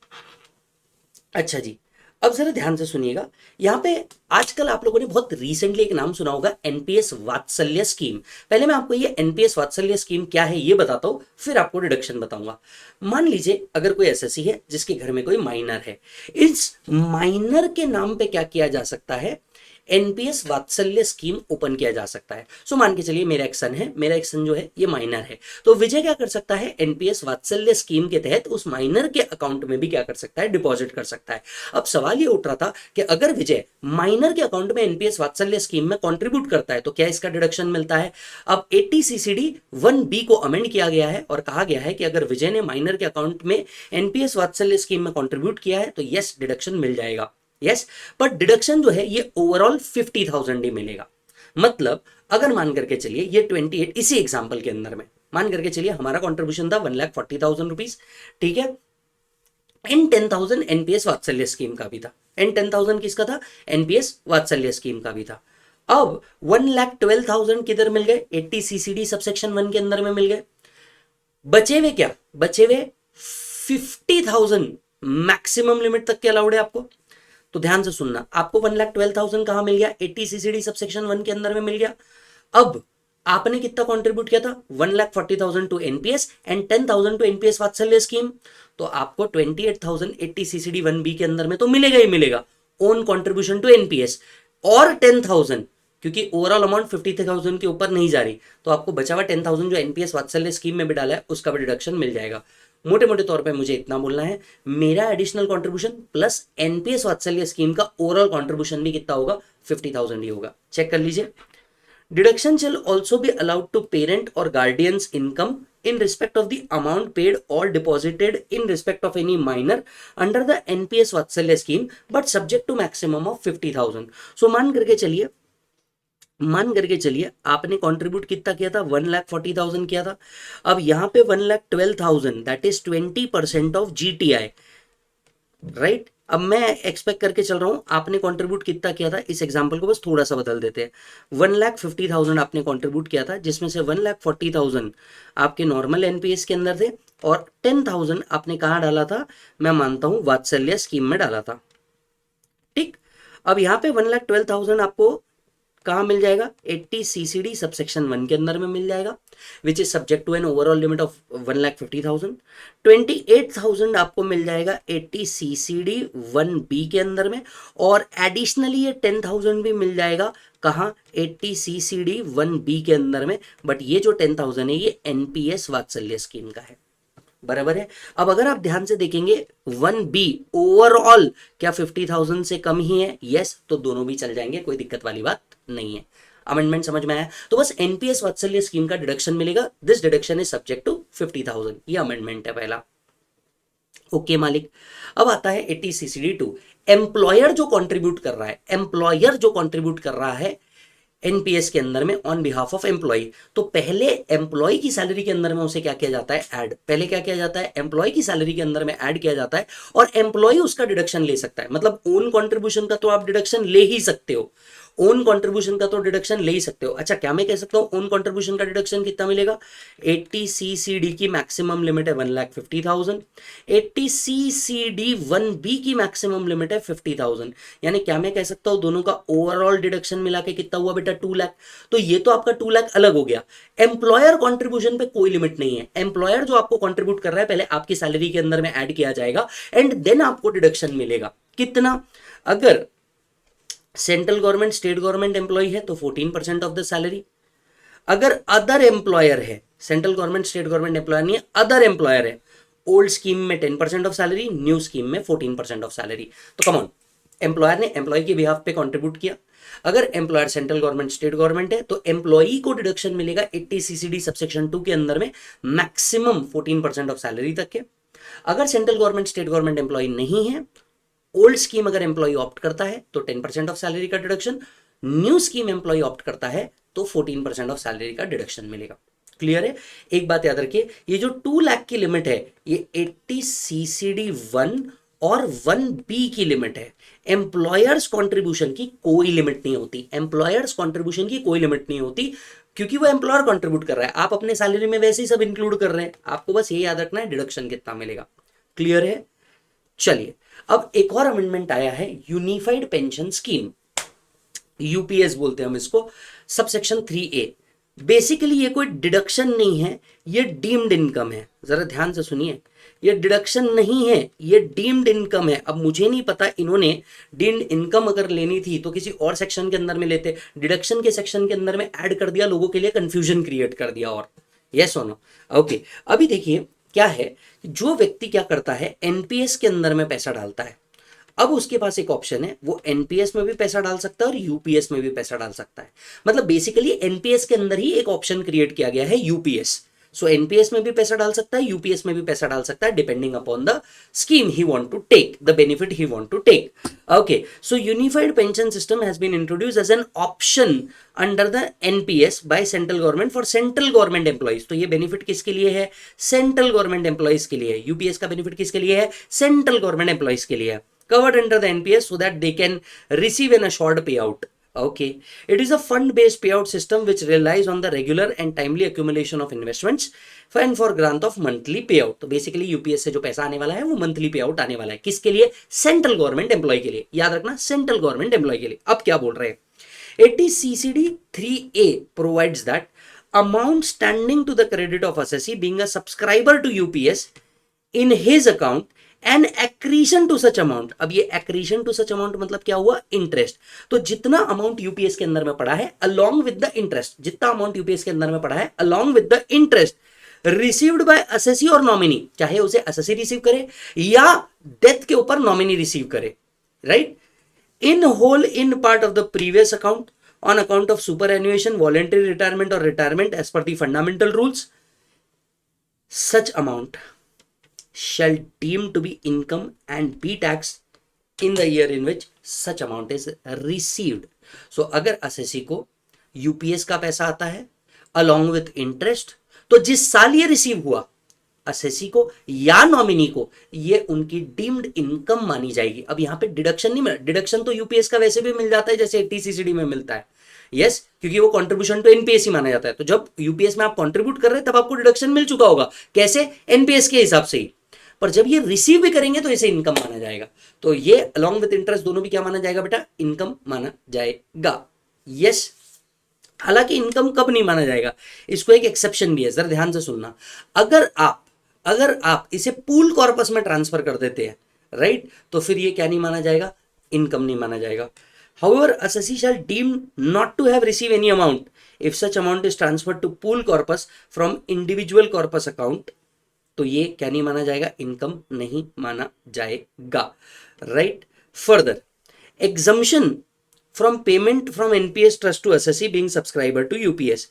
S2: अच्छा जी, अब जरा ध्यान से सुनिएगा। यहाँ पे आजकल आप लोगों ने बहुत रिसेंटली एक नाम सुना होगा, एनपीएस वात्सल्य स्कीम। पहले मैं आपको ये एनपीएस वात्सल्य स्कीम क्या है ये बताता हूँ, फिर आपको डिडक्शन बताऊंगा। मान लीजिए अगर कोई एसएससी है जिसके घर में कोई माइनर है, इस माइनर के नाम पे क्या किया जा सकता है, एनपीएस वात्सल्य स्कीम ओपन किया जा सकता है। सो मान के चलिए मेरा एक सन है, मेरा एक सन जो है ये माइनर है, तो विजय क्या कर सकता है, एनपीएस वात्सल्य स्कीम के तहत उस माइनर के अकाउंट में भी क्या कर सकता है, डिपॉजिट कर सकता है। अब सवाल ये उठ रहा था कि अगर विजय माइनर के अकाउंट में एनपीएस वात्सल्य स्कीम में कॉन्ट्रीब्यूट करता है तो क्या इसका डिडक्शन मिलता है। अब 80CCD 1B को अमेंड किया गया है और कहा गया है कि अगर विजय ने माइनर के अकाउंट में एनपीएस वात्सल्य स्कीम में कॉन्ट्रीब्यूट किया है तो यस डिडक्शन मिल जाएगा, यस। बट डिडक्शन जो है ये ओवरऑल 50,000 ही मिलेगा। मतलब अगर मान करके चलिए ये 28, इसी एग्जांपल के अंदर में मान करके चलिए हमारा कंट्रीब्यूशन था 1,40,000 रुपीज, ठीक है। एन 10,000 एनपीएस वात्सल्य स्कीम का भी था, एन 10,000 किसका था, एनपीएस वात्सल्य स्कीम का भी था। अब 1,12,000 किधर मिल गए, 80CCD सबसेक्शन 1 के अंदर में मिल गए। बचे हुए क्या, बचे हुए 50,000 मैक्सिमम लिमिट तक के अलाउड है आपको। तो ध्यान से सुनना, आपको 1,12,000 कहां मिल गया, 80CCD सबसेक्शन 1 के अंदर में मिल गया। अब आपने कितना कंट्रीब्यूट किया था, 1,40,000 to NPS and 10,000 to NPS Vatsalya scheme, तो आपको 28,000 80CCD 1B के अंदर में तो मिलेगा ही मिलेगा ओन कंट्रीब्यूशन टू एनपीएस, और 10,000 क्योंकि ओवरऑल अमाउंट 50,000 के ऊपर नहीं जा रही, तो आपको बचा हुआ 10,000 जो एनपीएस वात्सल्य स्कीम में भी डाला है उसका भी डिडक्शन मिल जाएगा। मोटे मोटे तौर पे मुझे इतना बोलना है, मेरा additional contribution plus NPS Vatsalya scheme का ओवरऑल कंट्रीब्यूशन भी कितना होगा, 50,000 ही होगा। चेक कर लीजिए। Deduction shall also be allowed to parent or guardians income in respect of the amount paid or deposited in respect of any minor under the NPS वात्सल्य scheme but subject to maximum of 50,000। so मान करके चलिए मान करके चलिए आपने contribute कितना किया था, 1,40,000 किया था। अब यहाँ पे 1,12,000 that is 20% of GTI, right. अब मैं एक्सपेक्ट करके चल रहा हूँ आपने कंट्रीब्यूट कितना किया था, इस एग्जांपल को बस थोड़ा सा बदल देते हैं। 1,50,000 आपने कंट्रीब्यूट किया था, जिसमें से 1,40,000 आपके नॉर्मल एनपीएस के अंदर थे और 10,000 आपने कहाँ डाला था, मैं मानता हूँ वात्सल्य स्कीम में डाला था, ठीक। अब यहाँ पे 1,12,000 आपको कहाँ मिल जाएगा, 80 CCD सबसेक्शन 1 के अंदर में मिल जाएगा, which is subject to an overall limit of 1,50,000। 28,000 आपको मिल जाएगा 80 CCD 1B के अंदर में, और एडिशनली ये 10,000 भी मिल जाएगा कहाँ, 80 CCD 1B के अंदर में। बट ये जो 10,000 है ये NPS वात्सल्य स्कीम का है, बराबर है। अब अगर आप ध्यान से देखेंगे 1B ओवरऑल क्या 50,000 से कम ही है, यस, तो दोनों भी चल जाएंगे, कोई दिक्कत वाली बात नहीं है। अमेंडमेंट समझ में आया, तो बस एनपीएस वात्सल्य स्कीम का डिडक्शन मिलेगा, this deduction is subject to 50,000, ये अमेंडमेंट है पहला। ओके मालिक। अब आता है 80 CCD 2, एम्प्लॉयर जो कंट्रीब्यूट कर रहा है, एम्प्लॉयर जो कंट्रीब्यूट कर रहा है एनपीएस के अंदर में ऑन बिहाफ ऑफ एम्प्लॉय, तो पहले एम्प्लॉय की सैलरी के अंदर में उसे क्या किया जाता है, ऐड। पहले क्या किया जाता है, एम्प्लॉय की सैलरी के अंदर में ऐड किया जाता है, और एम्प्लॉय उसका डिडक्शन ले सकता है। मतलब ओन कंट्रीब्यूशन का तो आप डिडक्शन ले ही सकते हो, ओन कंट्रीब्यूशन का तो डिडक्शन ले ही सकते हो। अच्छा, क्या मैं कह सकता हूं ओन कंट्रीब्यूशन का डिडक्शन कितना मिलेगा, 80 CCD की मैक्सिमम लिमिट है 1,50,000, 80 CCD 1B की मैक्सिमम लिमिट है 50,000, यानी क्या मैं कह सकता हूं दोनों का ओवरऑल डिडक्शन मिला के कितना हुआ बेटा, 2 लाख। तो ये तो आपका 2 लाख अलग हो गया। एम्प्लॉयर कॉन्ट्रीब्यूशन पे कोई लिमिट नहीं है, एम्प्लॉयर जो आपको कॉन्ट्रीब्यूट कर रहा है पहले आपकी सैलरी के अंदर में ऐड किया जाएगा एंड देन आपको डिडक्शन मिलेगा। कितना, अगर central government state government employ है तो 14% ऑफ द सैलरी। अगर अदर एम्प्लॉयर है, central government state government employer नहीं है, अदर एम्प्लॉयर है, ओल्ड स्कीम में 10% ऑफ सैलरी, न्यू स्कीम में 14% ऑफ सैलरी। तो कम ऑन, एम्प्लॉयर ने एम्प्लॉय के बिहाफ पे कंट्रीब्यूट किया। अगर employer central government state government है तो एम्प्लॉई को डिडक्शन मिलेगा 80 CCD सबसेक्शन 2 के अंदर में मैक्सिमम 14% ऑफ सैलरी तक के। अगर central government state government employ नहीं है, ओल्ड स्कीम अगर एम्प्लॉय ऑप्ट करता है तो 10% ऑफ सैलरी का deduction, new scheme employ opt करता है तो 14% ऑफ सैलरी का डिडक्शन मिलेगा। क्लियर है। एक बात याद रखिए, ये जो 2 लाख की लिमिट है ये 80 CCD 1 और 1B की लिमिट है। एम्प्लॉयर्स कंट्रीब्यूशन की कोई लिमिट नहीं होती, एम्प्लॉयर्स कंट्रीब्यूशन की कोई लिमिट नहीं होती, क्योंकि वो एम्प्लॉयर कंट्रीब्यूट कर रहा है, आप अपने सैलरी में वैसे ही सब इंक्लूड कर रहे हैं, आपको बस ये याद रखना है डिडक्शन कितना मिलेगा। क्लियर है। चलिए, अब एक और अमेंडमेंट आया है, यूनिफाइड पेंशन स्कीम, यूपीएस बोलते हैं हम इसको, सबसेक्शन 3A। बेसिकली ये कोई डिडक्शन नहीं है, ये डीम्ड इनकम है। जरा ध्यान से सुनिए, ये डिडक्शन नहीं है, ये डीम्ड इनकम है। अब मुझे नहीं पता इन्होंने डीम्ड इनकम अगर लेनी थी तो किसी और सेक्शन के अंदर में लेते, डिडक्शन के सेक्शन के अंदर में ऐड कर दिया, लोगों के लिए कंफ्यूजन क्रिएट कर दिया। और यस और नो। ओके, अभी देखिए क्या है, जो व्यक्ति क्या करता है, एनपीएस के अंदर में पैसा डालता है, अब उसके पास एक ऑप्शन है, वो एनपीएस में भी पैसा डाल सकता है और यूपीएस में भी पैसा डाल सकता है। मतलब बेसिकली एनपीएस के अंदर ही एक ऑप्शन क्रिएट किया गया है यूपीएस। सो एनपीएस में भी पैसा डाल सकता है, यूपीएस में भी पैसा डाल सकता है, depending upon the scheme he want to take, the benefit he want to take. Okay, so unified pension system has been introduced as an option under the NPS by central government for central government employees. तो ये benefit किसके लिए है, central government employees के लिए है। UPS का benefit किसके लिए है, सेंट्रल गवर्नमेंट एम्प्लॉइज के लिए है। Covered under the NPS so that they can receive an assured payout. Okay, it is a fund-based payout system which relies on the regular and timely accumulation of investments and for grant of monthly payout. तो basically UPS से जो पैसा आने वाला है वो monthly पे out आने वाला है, किसके लिए, सेंट्रल गवर्नमेंट एम्प्लॉय के लिए। याद रखना, सेंट्रल गवर्नमेंट एम्प्लॉय के लिए। अब क्या बोल रहे हैं, 80 CCD 3A provides that amount standing to the credit of assessee being a subscriber to UPS in his account an accretion to such amount. अब ये एक्रीशन टू सच अमाउंट मतलब क्या हुआ, इंटरेस्ट। तो जितना अमाउंट यूपीएस के अंदर में पड़ा है अलॉन्ग विद द इंटरेस्ट, जितना अमाउंट यूपीएस के अंदर में पड़ा है along with the interest received by assessee or nominee, चाहे उसे असेसी रिसीव करे या डेथ के ऊपर नॉमिनी रिसीव करे, right, in whole in part of the previous account on account of superannuation, voluntary retirement or retirement age पर the fundamental rules, such amount shall deem to be income and be taxed in the year in which such amount is received. So अगर assessee को UPS का पैसा आता है along with interest. तो जिस साल ये रिसीव हुआ असेसी को या नॉमिनी को, ये उनकी डीम्ड इनकम मानी जाएगी। अब यहां पे डिडक्शन नहीं मिला, डिडक्शन तो यूपीएस का वैसे भी मिल जाता है जैसे 80 में मिलता है। यस, क्योंकि वो कंट्रीब्यूशन टू एनपीएस ही माना जाता है। तो जब यूपीएस में आप कंट्रीब्यूट कर रहे हैं तब आपको डिडक्शन मिल चुका होगा, कैसे, एनपीएस के हिसाब से ही। पर जब ये रिसीव भी करेंगे तो इसे इनकम माना जाएगा। तो ये अलॉन्ग विद इंटरेस्ट दोनों भी क्या माना जाएगा बेटा, इनकम माना जाएगा। यस, हालांकि इनकम कब नहीं माना जाएगा, इसको एक एक्सेप्शन भी है, जरा ध्यान से सुनना। अगर आप इसे पूल कॉर्पस में ट्रांसफर कर देते हैं, राइट, तो फिर ये क्या नहीं माना जाएगा, इनकम नहीं माना जाएगा। However, assessee shall deem not to have received any amount if such amount is transferred to pool corpus from individual corpus account, तो ये क्या नहीं माना जाएगा, इनकम नहीं माना जाएगा। Right, further exemption from payment from NPS trust to assessee being subscriber to UPS.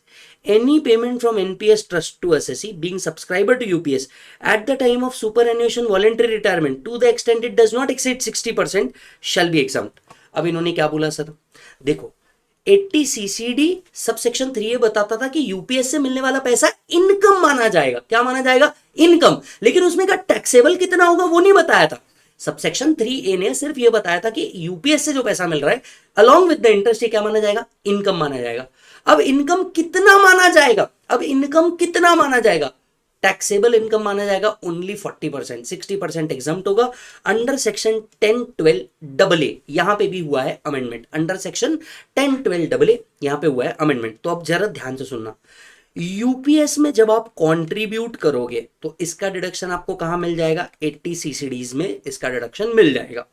S2: Any payment from NPS trust to assessee being subscriber to UPS at the time of superannuation voluntary retirement to the extent it does not exceed 60% shall be exempt. अब इन्होंने क्या बोला sir, देखो 80 CCD sub section 3A बताता था कि UPS से मिलने वाला पैसा इनकम माना जाएगा। क्या माना जाएगा, इनकम। लेकिन उसमें का टैक्सेबल कितना होगा वो नहीं बताया था। सबसेक्शन 3A ने सिर्फ ये बताया था कि यूपीएस से जो पैसा मिल रहा है अलॉन्ग विद द इंटरेस्ट ये क्या माना जाएगा, इनकम माना जाएगा। अब इनकम कितना माना जाएगा, टैक्सेबल इनकम माना जाएगा ओनली 40%, 60% एग्जम्प्ट होगा अंडर सेक्शन 10(12)AA। यहां पे भी हुआ है अमेंडमेंट, अंडर सेक्शन 10(12)AA यहां पे हुआ है अमेंडमेंट। तो अब जरा ध्यान से सुनना, यूपीएस में जब आप कंट्रीब्यूट करोगे तो इसका डिडक्शन आपको कहां मिल जाएगा, 80 CCDs में इसका डिडक्शन मिल जाएगा।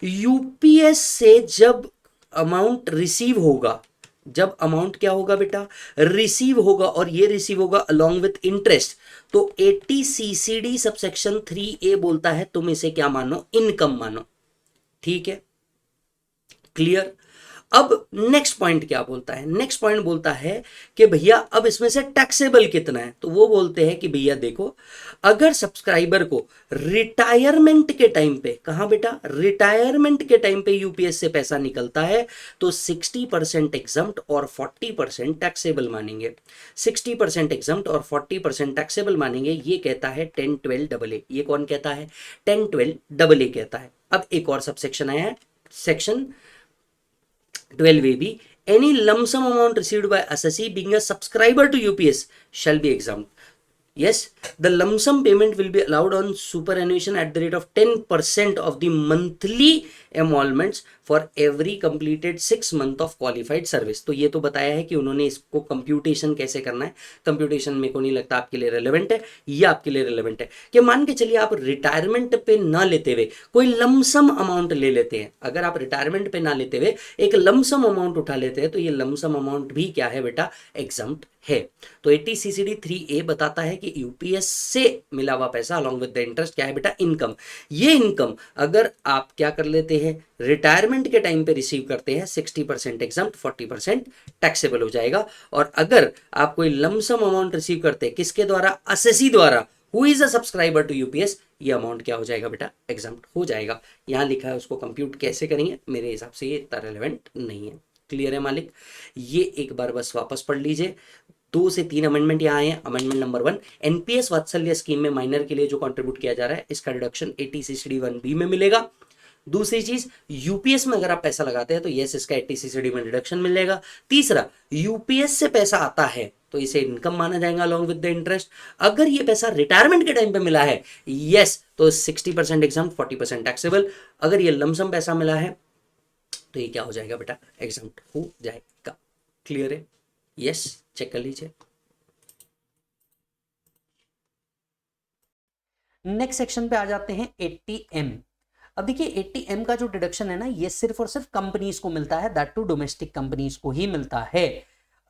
S2: यूपीएस से जब अमाउंट रिसीव होगा, जब अमाउंट क्या होगा बेटा, रिसीव होगा, और ये रिसीव होगा अलोंग विथ इंटरेस्ट, तो 80 CCD सबसेक्शन 3A बोलता है तुम इसे क्या मानो, इनकम मानो। ठीक है, क्लियर। अब नेक्स्ट पॉइंट क्या बोलता है, नेक्स्ट पॉइंट बोलता है कि भैया अब इसमें से टैक्सेबल कितना है। तो वो बोलते हैं कि भैया देखो, अगर सब्सक्राइबर को रिटायरमेंट के टाइम पे, कहां बेटा, रिटायरमेंट के टाइम पे यूपीएस से पैसा निकलता है तो 60% एग्जम्प्ट और 40% टैक्सेबल मानेंगे। 60% एग्जम्प्ट और 40% टैक्सेबल मानेंगे, ये कहता है 10(12)AA। ये कौन कहता है, 10(12)AA कहता है। अब एक और सबसेक्शन आया है, section 12AB, any lump sum amount received by assessee being a subscriber to UPS shall be exempt. Yes, the lump sum payment will be allowed on superannuation at the rate of 10% of the monthly emoluments for every completed 6 month of qualified service। तो ये तो बताया है कि उन्होंने इसको computation कैसे करना है। कंप्यूटेशन मेरे को नहीं लगता आपके लिए रेलेवेंट है, ये आपके लिए रेलेवेंट है कि मान के चलिए आप रिटायरमेंट पे ना लेते हुए कोई लमसम अमाउंट ले लेते हैं। अगर आप रिटायरमेंट पे ना लेते हुए एक लमसम अमाउंट उठा लेते हैं तो ये लमसम अमाउंट भी क्या है बेटा, एग्जम्प्ट है। तो 80 CCD 3A बताता है कि यूपीएस से मिला हुआ पैसा अलॉन्ग विद द इंटरेस्ट क्या है बेटा, इनकम। ये इनकम अगर आप क्या कर लेते हैं, रिटायरमेंट के टाइम पे रिसीव करते हैं, 60% एग्जम्प्ट, 40% टैक्सेबल हो जाएगा। और अगर आप कोई लमसम अमाउंट रिसीव करते हैं किसके द्वारा, असेसी द्वारा, who is a subscriber to UPS, ये अमाउंट क्या हो जाएगा बेटा, एग्जम्प्ट हो जाएगा। यहां लिखा है उसको कंप्यूट कैसे करेंगे, मेरे हिसाब से ये इतना रेलेवेंट नहीं है। क्लियर है मालिक, ये एक बार बस वापस पढ़ लीजिए। 2 से 3 अमेंडमेंट यहाँ आए हैं। Amendment number 1, NPS Vatsalya scheme में माइनर के लिए जो कंट्रीब्यूट किया जा रहा है इसका डिडक्शन 80 CCD 1B में मिलेगा। दूसरी चीज, यूपीएस में अगर आप पैसा लगाते हैं तो यस इसका 80 CCD में डिडक्शन मिल जाएगा। तीसरा, यूपीएस से पैसा आता है तो इसे इनकम माना जाएगा अलॉन्ग विद द इंटरेस्ट। अगर ये पैसा रिटायरमेंट के टाइम पे मिला है, यस, तो 60% एग्जम्प्ट, 40% टैक्सेबल। अगर ये लमसम पैसा मिला है तो ये क्या हो जाएगा बेटा, एग्जम्प्ट हो जाएगा। क्लियर है, यस, चेक कर लीजिए।
S1: नेक्स्ट सेक्शन पे आ जाते हैं 80M। अब देखिए 80M का जो डिडक्शन है ना, ये सिर्फ और सिर्फ कंपनीज को मिलता है, दैट टू डोमेस्टिक कंपनीज को ही मिलता है।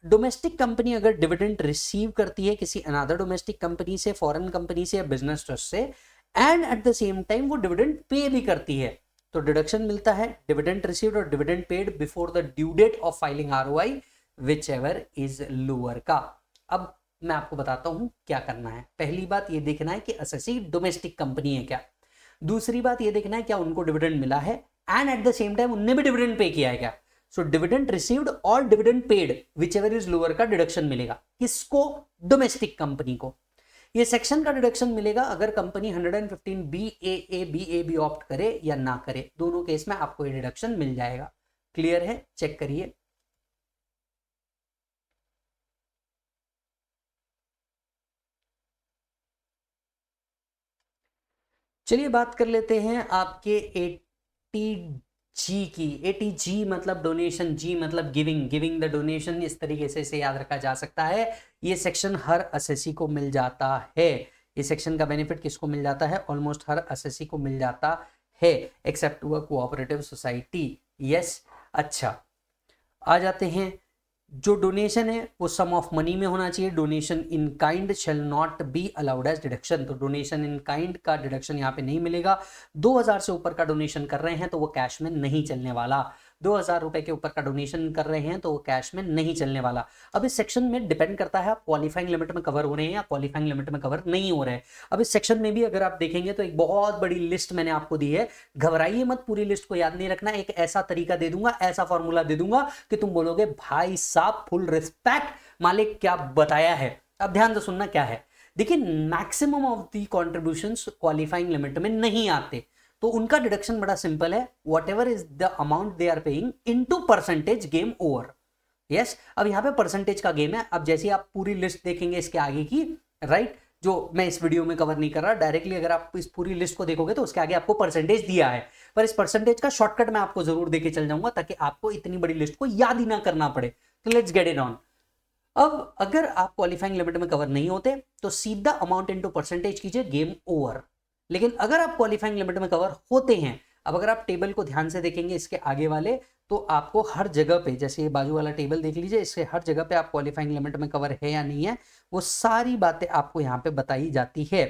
S1: डोमेस्टिक कंपनी अगर डिविडेंड रिसीव करती है किसी अनदर डोमेस्टिक कंपनी से, फॉरेन कंपनी से या बिजनेस ट्रस्ट से, and at the same time वो डिविडेंड पे भी करती है, तो डिडक्शन मिलता है डिविडेंड रिसीव्ड और dividend paid before the due date of filing ROI whichever is lower का। अब मैं आपको बताता हूं क्या करना है। पहली बात ये देखना है कि असेसी डोमेस्टिक कंपनी है क्या। दूसरी बात ये देखना है क्या उनको डिविडेंड मिला है, and at the same time उनने भी डिविडेंड पे किया है क्या। सो डिविडेंड रिसीव्ड और dividend paid which ever is lower lower deduction मिलेगा। किसको? डोमेस्टिक कंपनी को। ये सेक्शन का डिडक्शन मिलेगा अगर कंपनी 115 बी ऑप्ट करे या ना करे, दोनों केस में आपको ये डिडक्शन मिल जाएगा। क्लियर है? चेक करिए। चलिए बात कर लेते हैं आपके ATG की। ATG मतलब डोनेशन, G मतलब गिविंग, गिविंग द डोनेशन, इस तरीके से इसे याद रखा जा सकता है। ये सेक्शन हर असेसी को मिल जाता है। ये सेक्शन का बेनिफिट किसको मिल जाता है? ऑलमोस्ट हर असेसी को मिल जाता है except to a cooperative society. Yes, अच्छा आ जाते हैं। जो डोनेशन है वो सम ऑफ मनी में होना चाहिए। Donation in kind shall not be allowed as deduction. तो डोनेशन इन काइंड का डिडक्शन यहाँ पे नहीं मिलेगा। 2000 से ऊपर का डोनेशन कर रहे हैं तो वो कैश में नहीं चलने वाला। 2000 रुपए के ऊपर का डोनेशन कर रहे हैं तो वो कैश में नहीं चलने वाला। अब इस सेक्शन में डिपेंड करता है आप क्वालिफाइंग लिमिट में कवर हो रहे हैं या क्वालिफाइंग लिमिट में कवर नहीं हो रहे हैं। अब इस सेक्शन में भी अगर आप देखेंगे तो एक बहुत बड़ी लिस्ट मैंने आपको दी है। घबराइए मत, पूरी लिस्ट को याद नहीं रखना। एक ऐसा तरीका दे दूंगा, ऐसा फॉर्मूला दे दूंगा कि तुम बोलोगे भाई साहब फुल रिस्पेक्ट, मालिक क्या बताया है। अब ध्यान से सुनना क्या है। देखिए, maximum of the contributions qualifying limit में नहीं आते, तो उनका डिडक्शन बड़ा सिंपल है। Whatever is the amount they are paying into percentage, game over. Yes, अब यहां पे परसेंटेज का गेम है। अब जैसे आप पूरी लिस्ट देखेंगे इसके आगे की, राइट, जो मैं इस वीडियो में कवर नहीं कर रहा, डायरेक्टली अगर आप इस पूरी लिस्ट को देखोगे तो उसके आगे आपको परसेंटेज दिया है, पर इस परसेंटेज का शॉर्टकट मैं आपको जरूर देके चल जाऊंगा ताकि आपको इतनी बड़ी लिस्ट को याद ही ना करना पड़े। तो लेट्स गेट इट ऑन। अब अगर आप क्वालिफाइंग लिमिट में कवर नहीं होते तो सीधा अमाउंट इनटू परसेंटेज कीजिए, गेम ओवर। लेकिन अगर आप क्वालिफाइंग लिमिट में कवर होते हैं, अब अगर आप टेबल को ध्यान से देखेंगे इसके आगे वाले, तो आपको हर जगह पे, जैसे ये बाजू वाला टेबल देख लीजिए, इससे हर जगह पे आप क्वालिफाइंग लिमिट में कवर है या नहीं है वो सारी बातें आपको यहाँ पे बताई जाती है,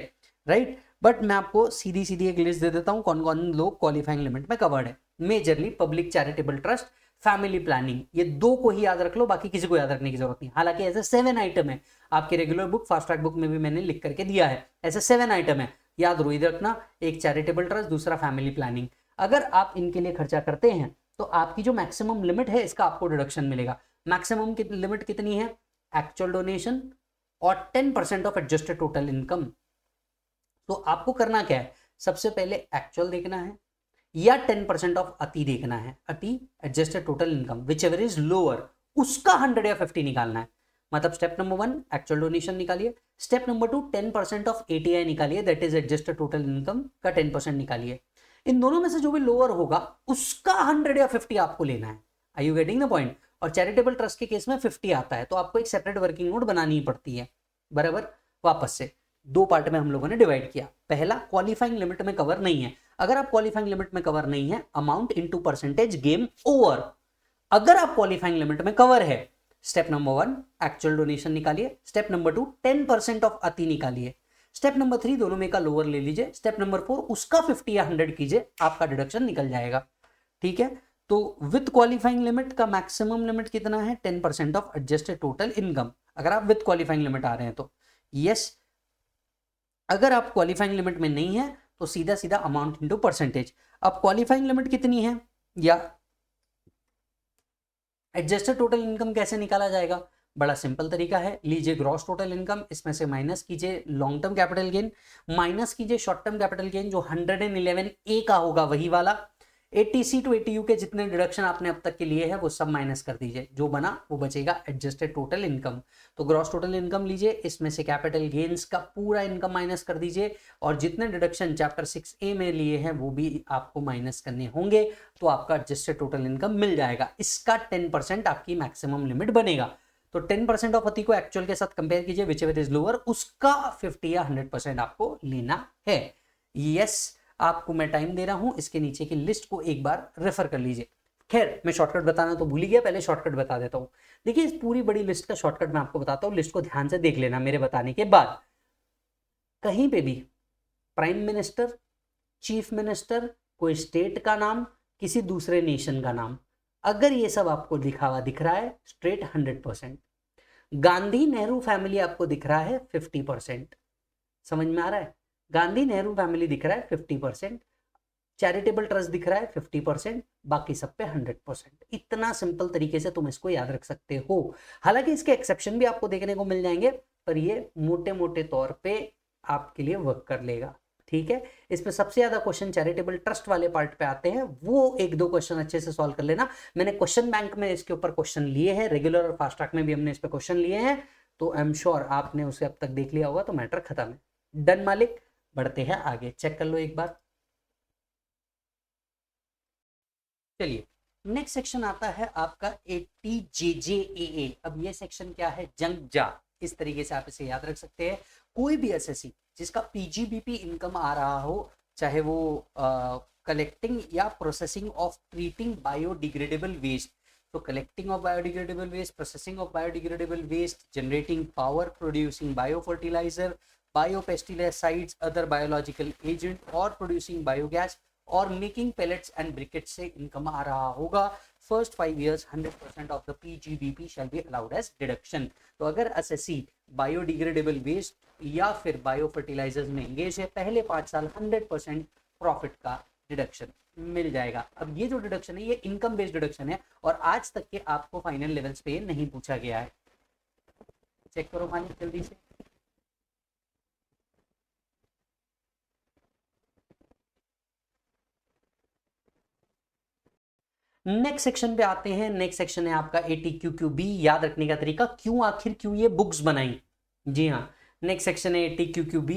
S1: राइट। बट मैं आपको सीधी सीधी एक लिस्ट दे देता हूँ कौन कौन लोग क्वालिफाइंग लिमिट में कवर्ड है। Majorly public charitable trust, family planning, ये दो को ही याद रख लो, बाकी किसी को याद रखने की जरूरत नहीं। हालांकि ऐसे 7 आइटम है आपके regular book, fast track book में भी मैंने लिख करके दिया है, ऐसे 7 आइटम है, याद रखना। एक चैरिटेबल ट्रस्ट, दूसरा फैमिली प्लानिंग। अगर आप इनके लिए खर्चा करते हैं तो आपकी जो मैक्सिमम लिमिट है इसका आपको डिडक्शन मिलेगा। मैक्सिमम की लिमिट कितनी है? एक्चुअल डोनेशन और 10% ऑफ एडजस्टेड टोटल इनकम। तो आपको करना क्या है? सबसे पहले एक्चुअल देखना है या 10% ऑफ अति देखना है। अति adjusted total income which ever is lower, उसका 100 या 50 निकालना है। मतलब स्टेप नंबर 1 एक्चुअल डोनेशन निकालिए, स्टेप नंबर 2 10% ऑफ ATI निकालिए, that is adjusted total income का 10% निकालिए। इन दोनों में से जो भी लोअर होगा उसका 100 या 50 आपको लेना है। Are you getting the point? और चैरिटेबल ट्रस्ट के केस में 50 आता है, तो आपको एक सेपरेट वर्किंग नोट बनानी पड़ती है। बराबर, वापस से दो पार्ट में हम लोगों ने डिवाइड किया। पहला, क्वालिफाइंग लिमिट में कवर नहीं है। अगर आप क्वालिफाइंग लिमिट में कवर नहीं है, amount into percentage, game over. अगर आप क्वालिफाइंग लिमिट में कवर है, स्टेप नंबर 1 एक्चुअल डोनेशन निकालिए, स्टेप नंबर 2 10% ऑफ अति निकालिए, स्टेप नंबर 3 दोनों में का लोअर ले लीजिए, स्टेप नंबर 4 उसका 50 या 100 कीजिए, आपका डिडक्शन निकल जाएगा। ठीक है, तो विद क्वालिफाइंग लिमिट का मैक्सिमम लिमिट कितना है? 10% ऑफ एडजस्टेड टोटल इनकम, अगर आप विद क्वालिफाइंग लिमिट आ रहे हैं तो। यस, अगर आप क्वालिफाइंग लिमिट में नहीं है तो सीधा सीधा अमाउंट इनटू परसेंटेज। अब क्वालिफाइंग लिमिट कितनी है या एडजस्टेड टोटल इनकम कैसे निकाला जाएगा? बड़ा सिंपल तरीका है। लीजिए ग्रॉस टोटल इनकम, इसमें से माइनस कीजिए long term capital gain, minus कीजिए शॉर्ट टर्म कैपिटल गेन जो 111A का होगा वही वाला। 80C टू 80U के जितने डिडक्शन आपने अब तक के लिए है वो सब माइनस कर दीजिए, जो बना वो बचेगा एडजस्टेड टोटल इनकम। तो ग्रॉस टोटल इनकम लीजिए, इसमें से कैपिटल गेन्स का पूरा इनकम माइनस कर दीजिए, और जितने डिडक्शन चैप्टर 6A में लिए हैं वो भी आपको माइनस करने होंगे, तो आपका एडजस्टेड टोटल इनकम मिल जाएगा। इसका 10% आपकी मैक्सिमम लिमिट बनेगा। तो 10% ऑफ अति को एक्चुअल के साथ कंपेयर कीजिए, विच एवर इज लोअर, उसका 50 या 100% आपको लेना है। यस, आपको मैं टाइम दे रहा हूं, इसके नीचे की लिस्ट को एक बार रेफर कर लीजिए। खैर, मैं शॉर्टकट बताना तो भूल ही गया, पहले शॉर्टकट बता देता हूं। देखिए, इस पूरी बड़ी लिस्ट का शॉर्टकट मैं आपको बताता हूं, लिस्ट को ध्यान से देख लेना मेरे बताने के बाद। कहीं पे भी प्राइम मिनिस्टर, चीफ मिनिस्टर, कोई स्टेट का नाम, किसी दूसरे नेशन का नाम, अगर ये सब आपको लिखा हुआ दिख रहा है स्ट्रेट 100%। गांधी नेहरू फैमिली आपको दिख रहा है 50%। समझ में आ रहा है? गांधी नेहरू फैमिली दिख रहा है 50%। चैरिटेबल ट्रस्ट दिख रहा है 50%, बाकी सब पे 100%। इतना सिंपल तरीके से तुम इसको याद रख सकते हो। हालांकि इसके एक्सेप्शन भी आपको देखने को मिल जाएंगे, पर ये मोटे मोटे तौर पे आपके लिए वर्क कर लेगा। ठीक है, इस पे सबसे ज्यादा क्वेश्चन चैरिटेबल ट्रस्ट वाले पार्ट पे आते हैं, वो एक दो क्वेश्चन अच्छे से सॉल्व कर लेना। मैंने क्वेश्चन बैंक में इसके ऊपर क्वेश्चन लिए हैं, रेगुलर और फास्ट ट्रैक में भी हमने इस पे क्वेश्चन लिए हैं, तो आई एम श्योर आपने उसे अब तक देख लिया होगा, तो मैटर खत्म है। डन मालिक, बढ़ते हैं आगे, चेक कर लो एक बार। चलिए, नेक्स्ट सेक्शन आता है आपका 80JJAA। अब ये सेक्शन क्या है? जंग जा, इस तरीके से आप इसे याद रख सकते हैं। कोई भी एसएससी जिसका पीजीबीपी इनकम आ रहा हो, चाहे वो कलेक्टिंग या processing of treating biodegradable waste, तो collecting of biodegradable waste, processing of biodegradable waste, generating power, producing bio fertilizer, biopesticides, other biological agent or producing biogas or making pellets and briquettes से income आ रहा होगा, first 5 years 100% of the PGBP shall be allowed as deduction. तो अगर SSC biodegradable waste या फिर bio fertilisers में engage है, पहले 5 साल 100% प्रॉफिट का डिडक्शन मिल जाएगा। अब ये जो डिडक्शन है ये इनकम बेस्ड डिडक्शन है, और आज तक के आपको फाइनल लेवल्स पे नहीं पूछा गया है। चेक करो मालिक जल्दी से। नेक्स्ट सेक्शन पे आते हैं। नेक्स्ट सेक्शन है आपका ATQQB। याद रखने का तरीका, क्यों आखिर क्यों ये बुक्स बनाई। जी हाँ, नेक्स्ट सेक्शन है ATQQB।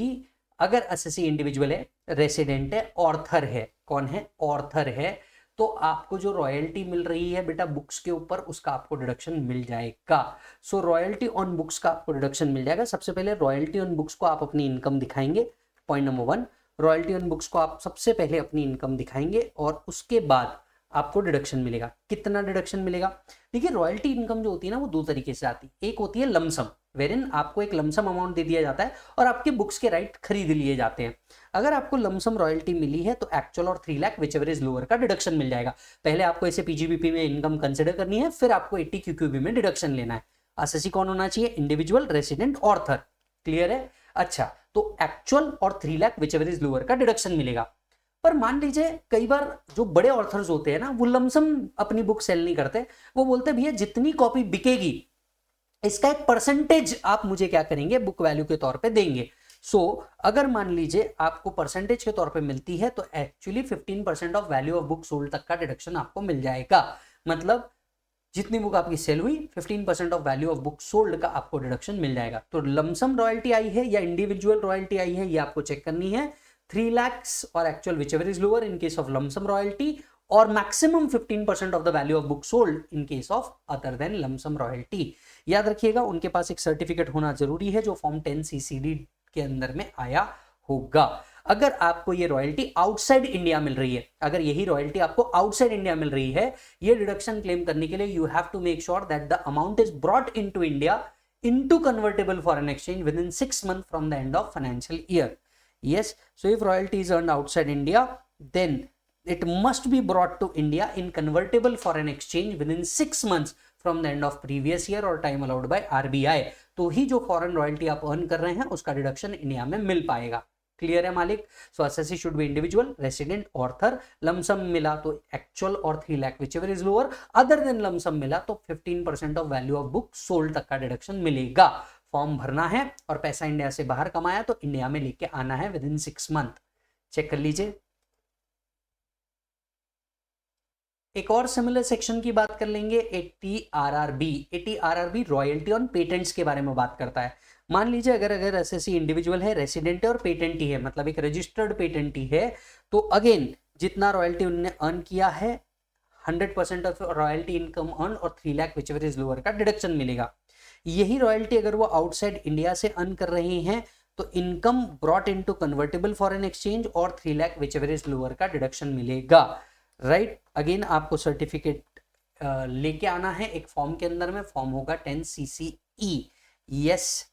S1: अगर एसएससी इंडिविजुअल है, रेसिडेंट है, ऑर्थर है, कौन है? ऑर्थर है, तो आपको जो रॉयल्टी मिल रही है बेटा बुक्स के ऊपर, उसका आपको डिडक्शन मिल जाएगा। सो रॉयल्टी ऑन बुक्स का आपको डिडक्शन मिल जाएगा। सबसे पहले रॉयल्टी ऑन बुक्स को आप अपनी इनकम दिखाएंगे, point number 1। Royalty on books को आप सबसे पहले अपनी इनकम दिखाएंगे और उसके बाद आपको डिडक्शन मिलेगा। कितना डिडक्शन मिलेगा? देखिए, रॉयल्टी इनकम जो होती है ना, वो दो तरीके से आती है। एक होती है लमसम, वेरिन आपको एक लमसम अमाउंट दे दिया जाता है और आपके बुक्स के राइट खरीद लिए जाते हैं। अगर आपको लमसम रॉयल्टी मिली है तो actual or 3 lakh whichever is lower lower deduction मिल जाएगा। पहले आपको ऐसे पीजीबीपी में इनकम कंसिडर करनी है, फिर आपको ATQQB में डिडक्शन लेना है। एसएससी कौन होना चाहिए? Individual, resident, Arthur. क्लियर है? अच्छा, तो actual or 3 lakh whichever is lower lower deduction मिलेगा। पर मान लीजिए कई बार जो बड़े ऑथर्स होते हैं ना, वो लमसम अपनी बुक सेल नहीं करते, वो बोलते भैया जितनी कॉपी बिकेगी इसका एक परसेंटेज आप मुझे क्या करेंगे? बुक वैल्यू के तौर पे देंगे। सो अगर मान लीजिए आपको परसेंटेज के तौर पे मिलती है, तो actually 15% of value of book sold तक का डिडक्शन आपको मिल जाएगा। मतलब जितनी बुक आपकी सेल हुई, 15% of value of book sold का आपको डिडक्शन मिल जाएगा। तो लमसम रॉयल्टी आई है या इंडिविजुअल रॉयल्टी आई है, ये आपको चेक करनी है। 3 lakhs और actual whichever is lower in case of lump sum royalty, और maximum 15% of the value of book sold in case of other than lump sum royalty। याद रखिएगा, उनके पास एक सर्टिफिकेट होना जरूरी है जो फॉर्म 10 CCD के अंदर में आया होगा। अगर आपको ये रॉयल्टी आउटसाइड इंडिया मिल रही है, अगर यही रॉयल्टी आपको आउटसाइड इंडिया मिल रही है, ये डिडक्शन क्लेम करने के लिए you have to make sure that the amount is brought into India into convertible foreign exchange within 6 months from the end of financial year. Yes, so if royalty is earned outside India, then it must be brought to India in convertible foreign exchange within 6 months from the end of previous year or time allowed by RBI। तो ही जो foreign royalty आप earn कर रहे हैं उसका deduction India में मिल पाएगा। Clear है मालिक? So SSC should be individual, resident, author. Lump sum मिला तो actual or 3 lakh whichever is lower, other than lump sum मिला तो 15% of value of book sold तक का डिडक्शन मिलेगा। फॉर्म भरना है और पैसा इंडिया से बाहर कमाया तो इंडिया में लेके आना है विद इन 6 मंथ। चेक कर लीजिए। एक और सिमिलर सेक्शन की बात कर लेंगे, 80RRB। 80RRB royalty on patents के बारे में बात करता है। मान लीजिए अगर एसएससी इंडिविजुअल है, रेसिडेंट है और पेटेंटी है, मतलब एक रजिस्टर्ड पेटेंटी है, तो अगेन जितना रॉयल्टी उन्होंने अर्न किया है, 100% ऑफ रॉयल्टी इनकम अर्न और 3 लाख whichever is lower का डिडक्शन मिलेगा। यही रॉयल्टी अगर वो आउटसाइड इंडिया से अर्न कर रहे हैं तो income brought into convertible foreign exchange और 3 लाख whichever is lower का डिडक्शन मिलेगा। राइट, अगेन आपको सर्टिफिकेट लेके आना है एक फॉर्म के अंदर में, फॉर्म होगा 10 CCE। यस,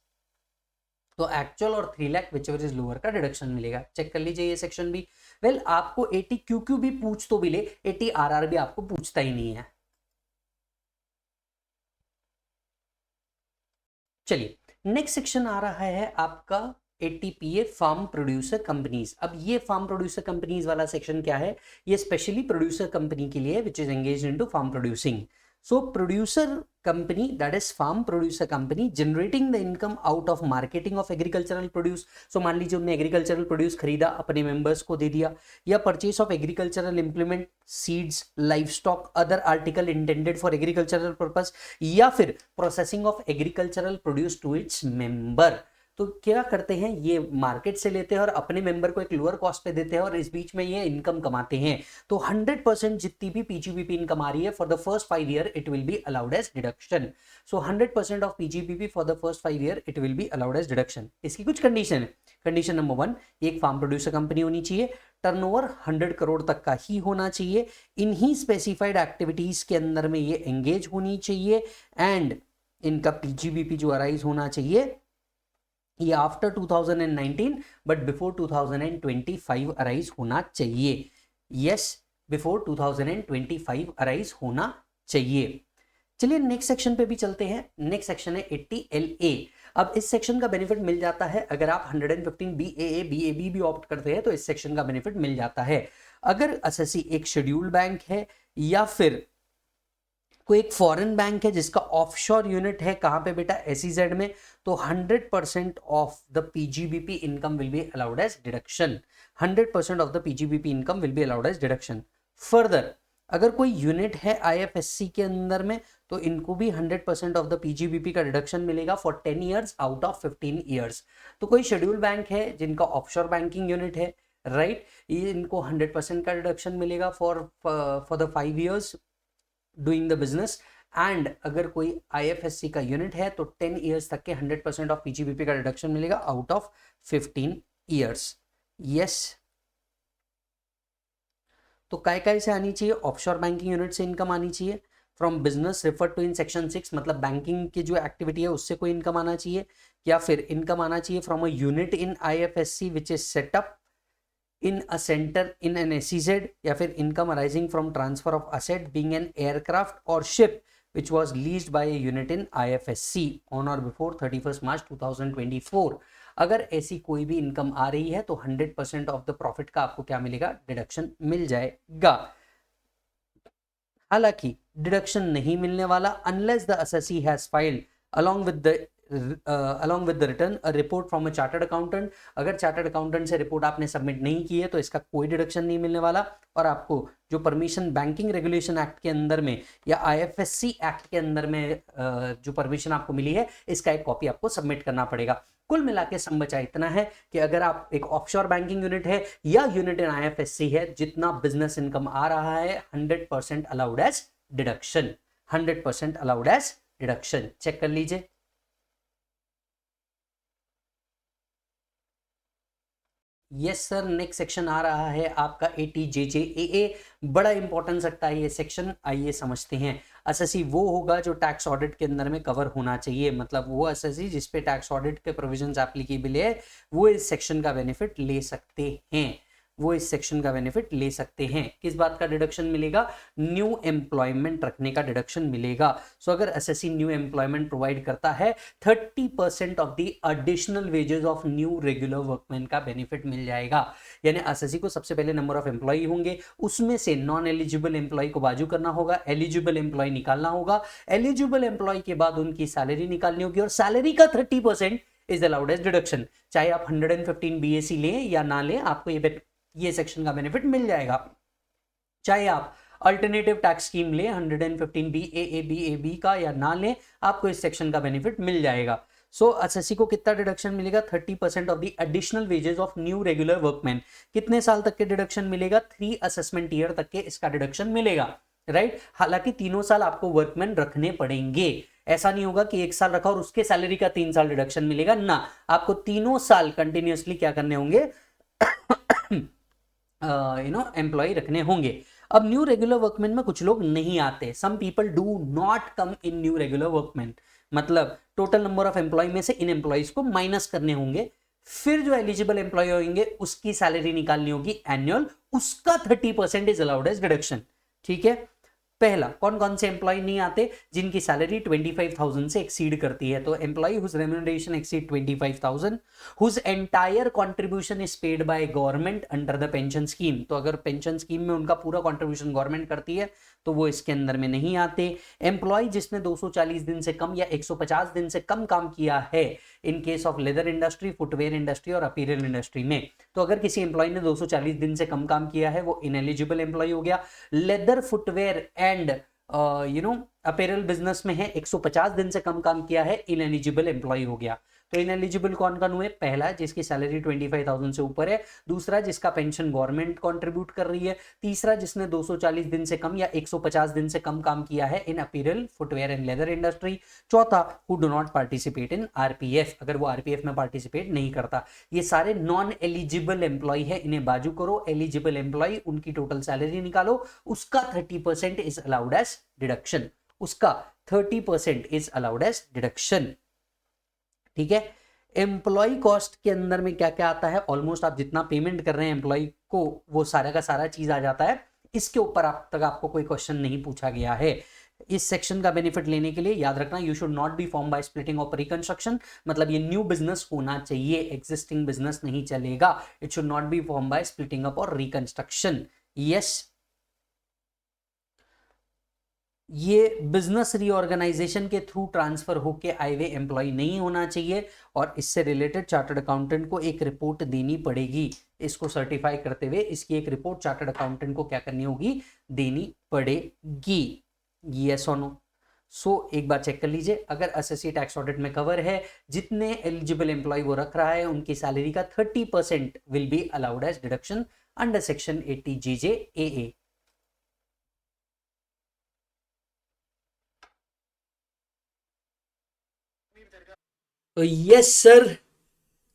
S1: तो actual or 3 lakh whichever is lower का डिडक्शन मिलेगा। चेक कर लीजिए ये सेक्शन भी। वेल, आपको 80QQ भी पूछ तो भी ले, 80RRB आपको पूछता ही नहीं है। चलिए, नेक्स्ट सेक्शन आ रहा है आपका एटीपीए फार्म प्रोड्यूसर कंपनीज। अब ये फार्म प्रोड्यूसर कंपनीज वाला सेक्शन क्या है, ये स्पेशली प्रोड्यूसर कंपनी के लिए which is engaged into farm producing. So producer company, that is farm producer company, generating the income out of marketing of agricultural produce. So मान लीजिए उन्होंने agricultural produce खरीदा, अपने मेंबर्स को दे दिया, या purchase of agricultural implement, seeds, livestock, other article intended for agricultural purpose, या फिर processing of agricultural produce to its member. तो क्या करते हैं, ये मार्केट से लेते हैं और अपने मेंबर को एक लोअर कॉस्ट पे देते हैं और इस बीच में ये इनकम कमाते हैं। तो 100% जितनी भी पीजीबीपी इनकम आ रही है for the first 5 year it will be allowed as deduction. So 100% of PGBP for the first 5 year it will be allowed as deduction. इसकी कुछ कंडीशन है। कंडीशन नंबर 1, एक फार्म प्रोड्यूसर कंपनी होनी चाहिए, turnover 100 crore तक का ही होना चाहिए, इन्हीं स्पेसिफाइड एक्टिविटीज के अंदर में ये एंगेज होनी चाहिए, एंड इनका पीजीबीपी जो अराइज होना चाहिए ये आफ्टर 2019 बट बिफोर 2025 अराइज होना चाहिए। यस, बिफोर 2025 अराइज होना चाहिए। चलिए नेक्स्ट सेक्शन पे भी चलते हैं। नेक्स्ट सेक्शन है 80LA। अब इस सेक्शन का बेनिफिट मिल जाता है अगर आप 115 BAA BAB भी ऑप्ट करते हैं तो इस सेक्शन का बेनिफिट मिल जाता है। अगर एसएससी एक शेड्यूल्ड बैंक है या फिर कोई एक फॉरेन बैंक है जिसका ऑफशोर यूनिट है, कहां पे बेटा, SEZ में, तो 100% of the PGBP income will be allowed as deduction. 100% of the PGBP income will be allowed as deduction. Further अगर कोई यूनिट है IFSC के अंदर में तो इनको भी 100% ऑफ द पीजीबीपी का डिडक्शन मिलेगा for 10 years out of 15 years. तो कोई शेड्यूल बैंक है जिनका ऑफशोर बैंकिंग यूनिट है, राइट, ये इनको 100% का डिडक्शन मिलेगा for the 5 years doing the business. And अगर कोई IFSC का यूनिट है तो 10 ईयर्स तक के 100% ऑफ पीजीबीपी का डिडक्शन मिलेगा आउट ऑफ 15 ईयर्स। यस, तो काय से आनी चाहिए, ऑफशोर बैंकिंग यूनिट से इनकम आनी चाहिए, from business refer to in section 6, मतलब बैंकिंग की जो एक्टिविटी है उससे कोई इनकम आना चाहिए, या फिर इनकम आना चाहिए from a unit in IFSC which is setup in a center in an SEZ, या फिर income arising from transfer of asset being an aircraft or ship which was leased by a unit in IFSC on or before 31st March 2024। अगर ऐसी कोई भी income आ रही है तो 100% ऑफ द प्रॉफिट का आपको क्या मिलेगा, डिडक्शन मिल जाएगा। हालांकि डिडक्शन नहीं मिलने वाला unless the assessee has filed along with the return a report from a chartered accountant। अगर चार्टर्ड अकाउंटेंट से रिपोर्ट आपने सबमिट नहीं की है तो इसका कोई डिडक्शन नहीं मिलने वाला, और आपको जो परमिशन बैंकिंग रेगुलेशन एक्ट के अंदर में या IFSC एक्ट के अंदर में जो परमिशन आपको मिली है इसका एक कॉपी आपको सबमिट करना पड़ेगा। कुल मिला के सम बचा इतना है कि अगर आप एक ऑफशोर बैंकिंग यूनिट है या यूनिट इन IFSC है, जितना बिजनेस इनकम आ रहा है 100% allowed as deduction. 100% allowed as deduction. Check कर लीजिए। यस सर, नेक्स्ट सेक्शन आ रहा है आपका 80JJAA। बड़ा इंपॉर्टेंस रखता है ये सेक्शन, आइए समझते हैं। एसएससी वो होगा जो टैक्स ऑडिट के अंदर में कवर होना चाहिए, मतलब वो एसएससी जिसपे टैक्स ऑडिट के प्रोविजंस एप्लीकेबल है वो इस सेक्शन का बेनिफिट ले सकते हैं। वो इस सेक्शन का बेनिफिट ले सकते हैं। किस बात का डिडक्शन मिलेगा, न्यू एम्प्लॉयमेंट रखने का डिडक्शन मिलेगा। सो अगर एसएससी न्यू एम्प्लॉयमेंट प्रोवाइड करता है 30% of the additional wages of new regular workman का बेनिफिट मिल जाएगा। यानी एसएससी को सबसे पहले नंबर ऑफ एम्प्लॉय होंगे, उसमें से नॉन एलिजिबल एम्प्लॉय को बाजू करना होगा, एलिजिबल एम्प्लॉय निकालना होगा, एलिजिबल एम्प्लॉय के बाद उनकी सैलरी निकालनी होगी और सैलरी का 30% इज अलाउड एज डिडक्शन। चाहे आप 115 BAC लें या ना लें, आपको ये सेक्शन का बेनिफिट मिल जाएगा। चाहे आप अल्टरनेटिव टैक्स स्कीम लें 115 BAA BAB का या ना लें, आपको इस सेक्शन का बेनिफिट मिल जाएगा। सो एसएससी को कितना डिडक्शन मिलेगा, 30% of the additional wages of new regular workman. कितने साल तक के डिडक्शन मिलेगा, 3 असेसमेंट ईयर तक के इसका डिडक्शन मिलेगा, राइट। हालांकि 3 साल आपको वर्कमैन रखने पड़ेंगे, ऐसा नहीं होगा कि 1 साल रखा और उसके सैलरी का 3 साल डिडक्शन मिलेगा ना, आपको 3 साल कंटिन्यूअसली क्या करने होंगे, एम्प्लॉय रखने होंगे। अब न्यू रेगुलर वर्कमैन में कुछ लोग नहीं आते, some people do not come in new regular workman, मतलब टोटल नंबर ऑफ एम्प्लॉय में से इन एम्प्लॉयज को माइनस करने होंगे, फिर जो एलिजिबल एम्प्लॉय होंगे उसकी सैलरी निकालनी होगी एनुअल, उसका 30% इज अलाउड एज डिडक्शन, ठीक है। पहला, कौन कौन से एम्प्लॉय नहीं आते? जिनकी सैलरी 25,000 से एक्सीड करती है। तो employee whose remuneration exceed 25,000, whose entire contribution is paid by government under the pension scheme. तो अगर पेंशन स्कीम में उनका पूरा कंट्रीब्यूशन गवर्नमेंट करती है तो वो इसके अंदर में नहीं आते। एम्प्लॉय जिसने 240 दिन से कम या 150 दिन से कम काम किया है इन case of leather industry, footwear industry और अपीयरल इंडस्ट्री में। तो अगर किसी एम्प्लॉय ने 240 दिन से कम काम किया है वो इनएलिजिबल एम्प्लॉय हो गया। लेदर, फुटवेयर एंड अपीयरल बिजनेस में है, 150 दिन से कम काम किया है, इनएलिजिबल एम्प्लॉय हो गया। तो इनएलिजिबल कौन कौन हुए? पहला, जिसकी सैलरी 25,000 से ऊपर है। दूसरा, जिसका पेंशन गवर्नमेंट कंट्रीब्यूट कर रही है। तीसरा, जिसने 240 दिन से कम या 150 दिन से कम काम किया है इन अपीयरल, फुटवेयर एंड लेदर इंडस्ट्री। चौथा, who do not participate in RPF, अगर वो आरपीएफ में पार्टिसिपेट नहीं करता। ये सारे नॉन एलिजिबल एम्प्लॉय है, इन्हें बाजू करो। एलिजिबल एम्प्लॉय, उनकी टोटल सैलरी निकालो, उसका 30% इज अलाउड एज डिडक्शन, उसका 30% इज अलाउड एज डिडक्शन। ठीक है। एम्प्लॉय कॉस्ट के अंदर में क्या क्या आता है? ऑलमोस्ट आप जितना पेमेंट कर रहे हैं एम्प्लॉय को वो सारा का सारा चीज आ जाता है। इसके ऊपर आप तक आपको कोई क्वेश्चन नहीं पूछा गया है। इस सेक्शन का बेनिफिट लेने के लिए याद रखना, you should not B form by splitting और रिकंस्ट्रक्शन। मतलब ये न्यू बिजनेस होना चाहिए, एग्जिस्टिंग बिजनेस नहीं चलेगा। It should not B form by splitting up और रिकंस्ट्रक्शन। यस, ये बिजनेस रीऑर्गेनाइजेशन के थ्रू ट्रांसफर होके आए हुए एम्प्लॉय नहीं होना चाहिए। और इससे रिलेटेड चार्टर्ड अकाउंटेंट को एक रिपोर्ट देनी पड़ेगी। इसको सर्टिफाई करते हुए इसकी एक रिपोर्ट चार्टर्ड अकाउंटेंट को क्या करनी होगी? देनी पड़ेगी। यस और नो? सो एक बार चेक कर लीजिए, अगर एसएससी टैक्स ऑडिट में कवर है, जितने एलिजिबल एम्प्लॉय वो रख रहा है उनकी सैलरी का 30% will be allowed as deduction under section 80 GJAA।
S2: तो यस सर,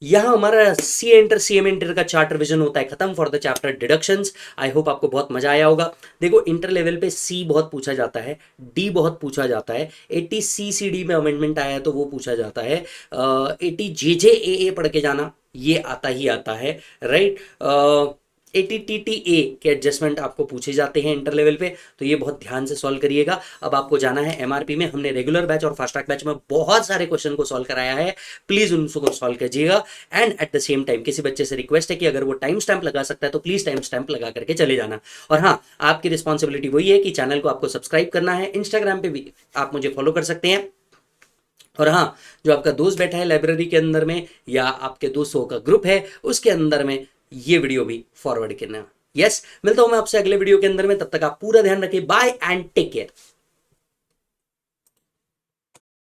S2: यहाँ हमारा C inter C M inter का चार्टर विजन होता है खत्म for the chapter deductions. I hope आपको बहुत मजा आया होगा। देखो, इंटर लेवल पे सी बहुत पूछा जाता है, डी बहुत पूछा जाता है, 80 CCD में अमेंडमेंट आया है तो वो पूछा जाता है, 80 JJAA पढ़ के जाना, ये आता ही आता है, राइट। 80 TTA के एडजस्टमेंट आपको पूछे जाते हैं इंटर लेवल पे, तो ये बहुत ध्यान से सॉल्व करिएगा। अब आपको जाना है MRP में। हमने रेगुलर बैच और फास्ट ट्रैक बैच में बहुत सारे क्वेश्चन को सॉल्व कराया है, प्लीज उनको सॉल्व कीजिएगा। And at the same time किसी बच्चे से रिक्वेस्ट है कि अगर वो टाइम स्टैंप लगा सकता है तो प्लीज टाइम स्टैंप लगा करके चले जाना। और हाँ, आपकी रिस्पॉन्सिबिलिटी वही है कि चैनल को आपको सब्सक्राइब करना है। इंस्टाग्राम पे भी आप मुझे फॉलो कर सकते हैं। और हाँ, जो आपका दोस्त बैठा है लाइब्रेरी के अंदर में या आपके दोस्तों का ग्रुप है उसके अंदर में ये वीडियो भी फॉरवर्ड करना। यस, मिलता हूं मैं आपसे अगले वीडियो के अंदर में, तब तक आप पूरा ध्यान रखिए। Bye and take care.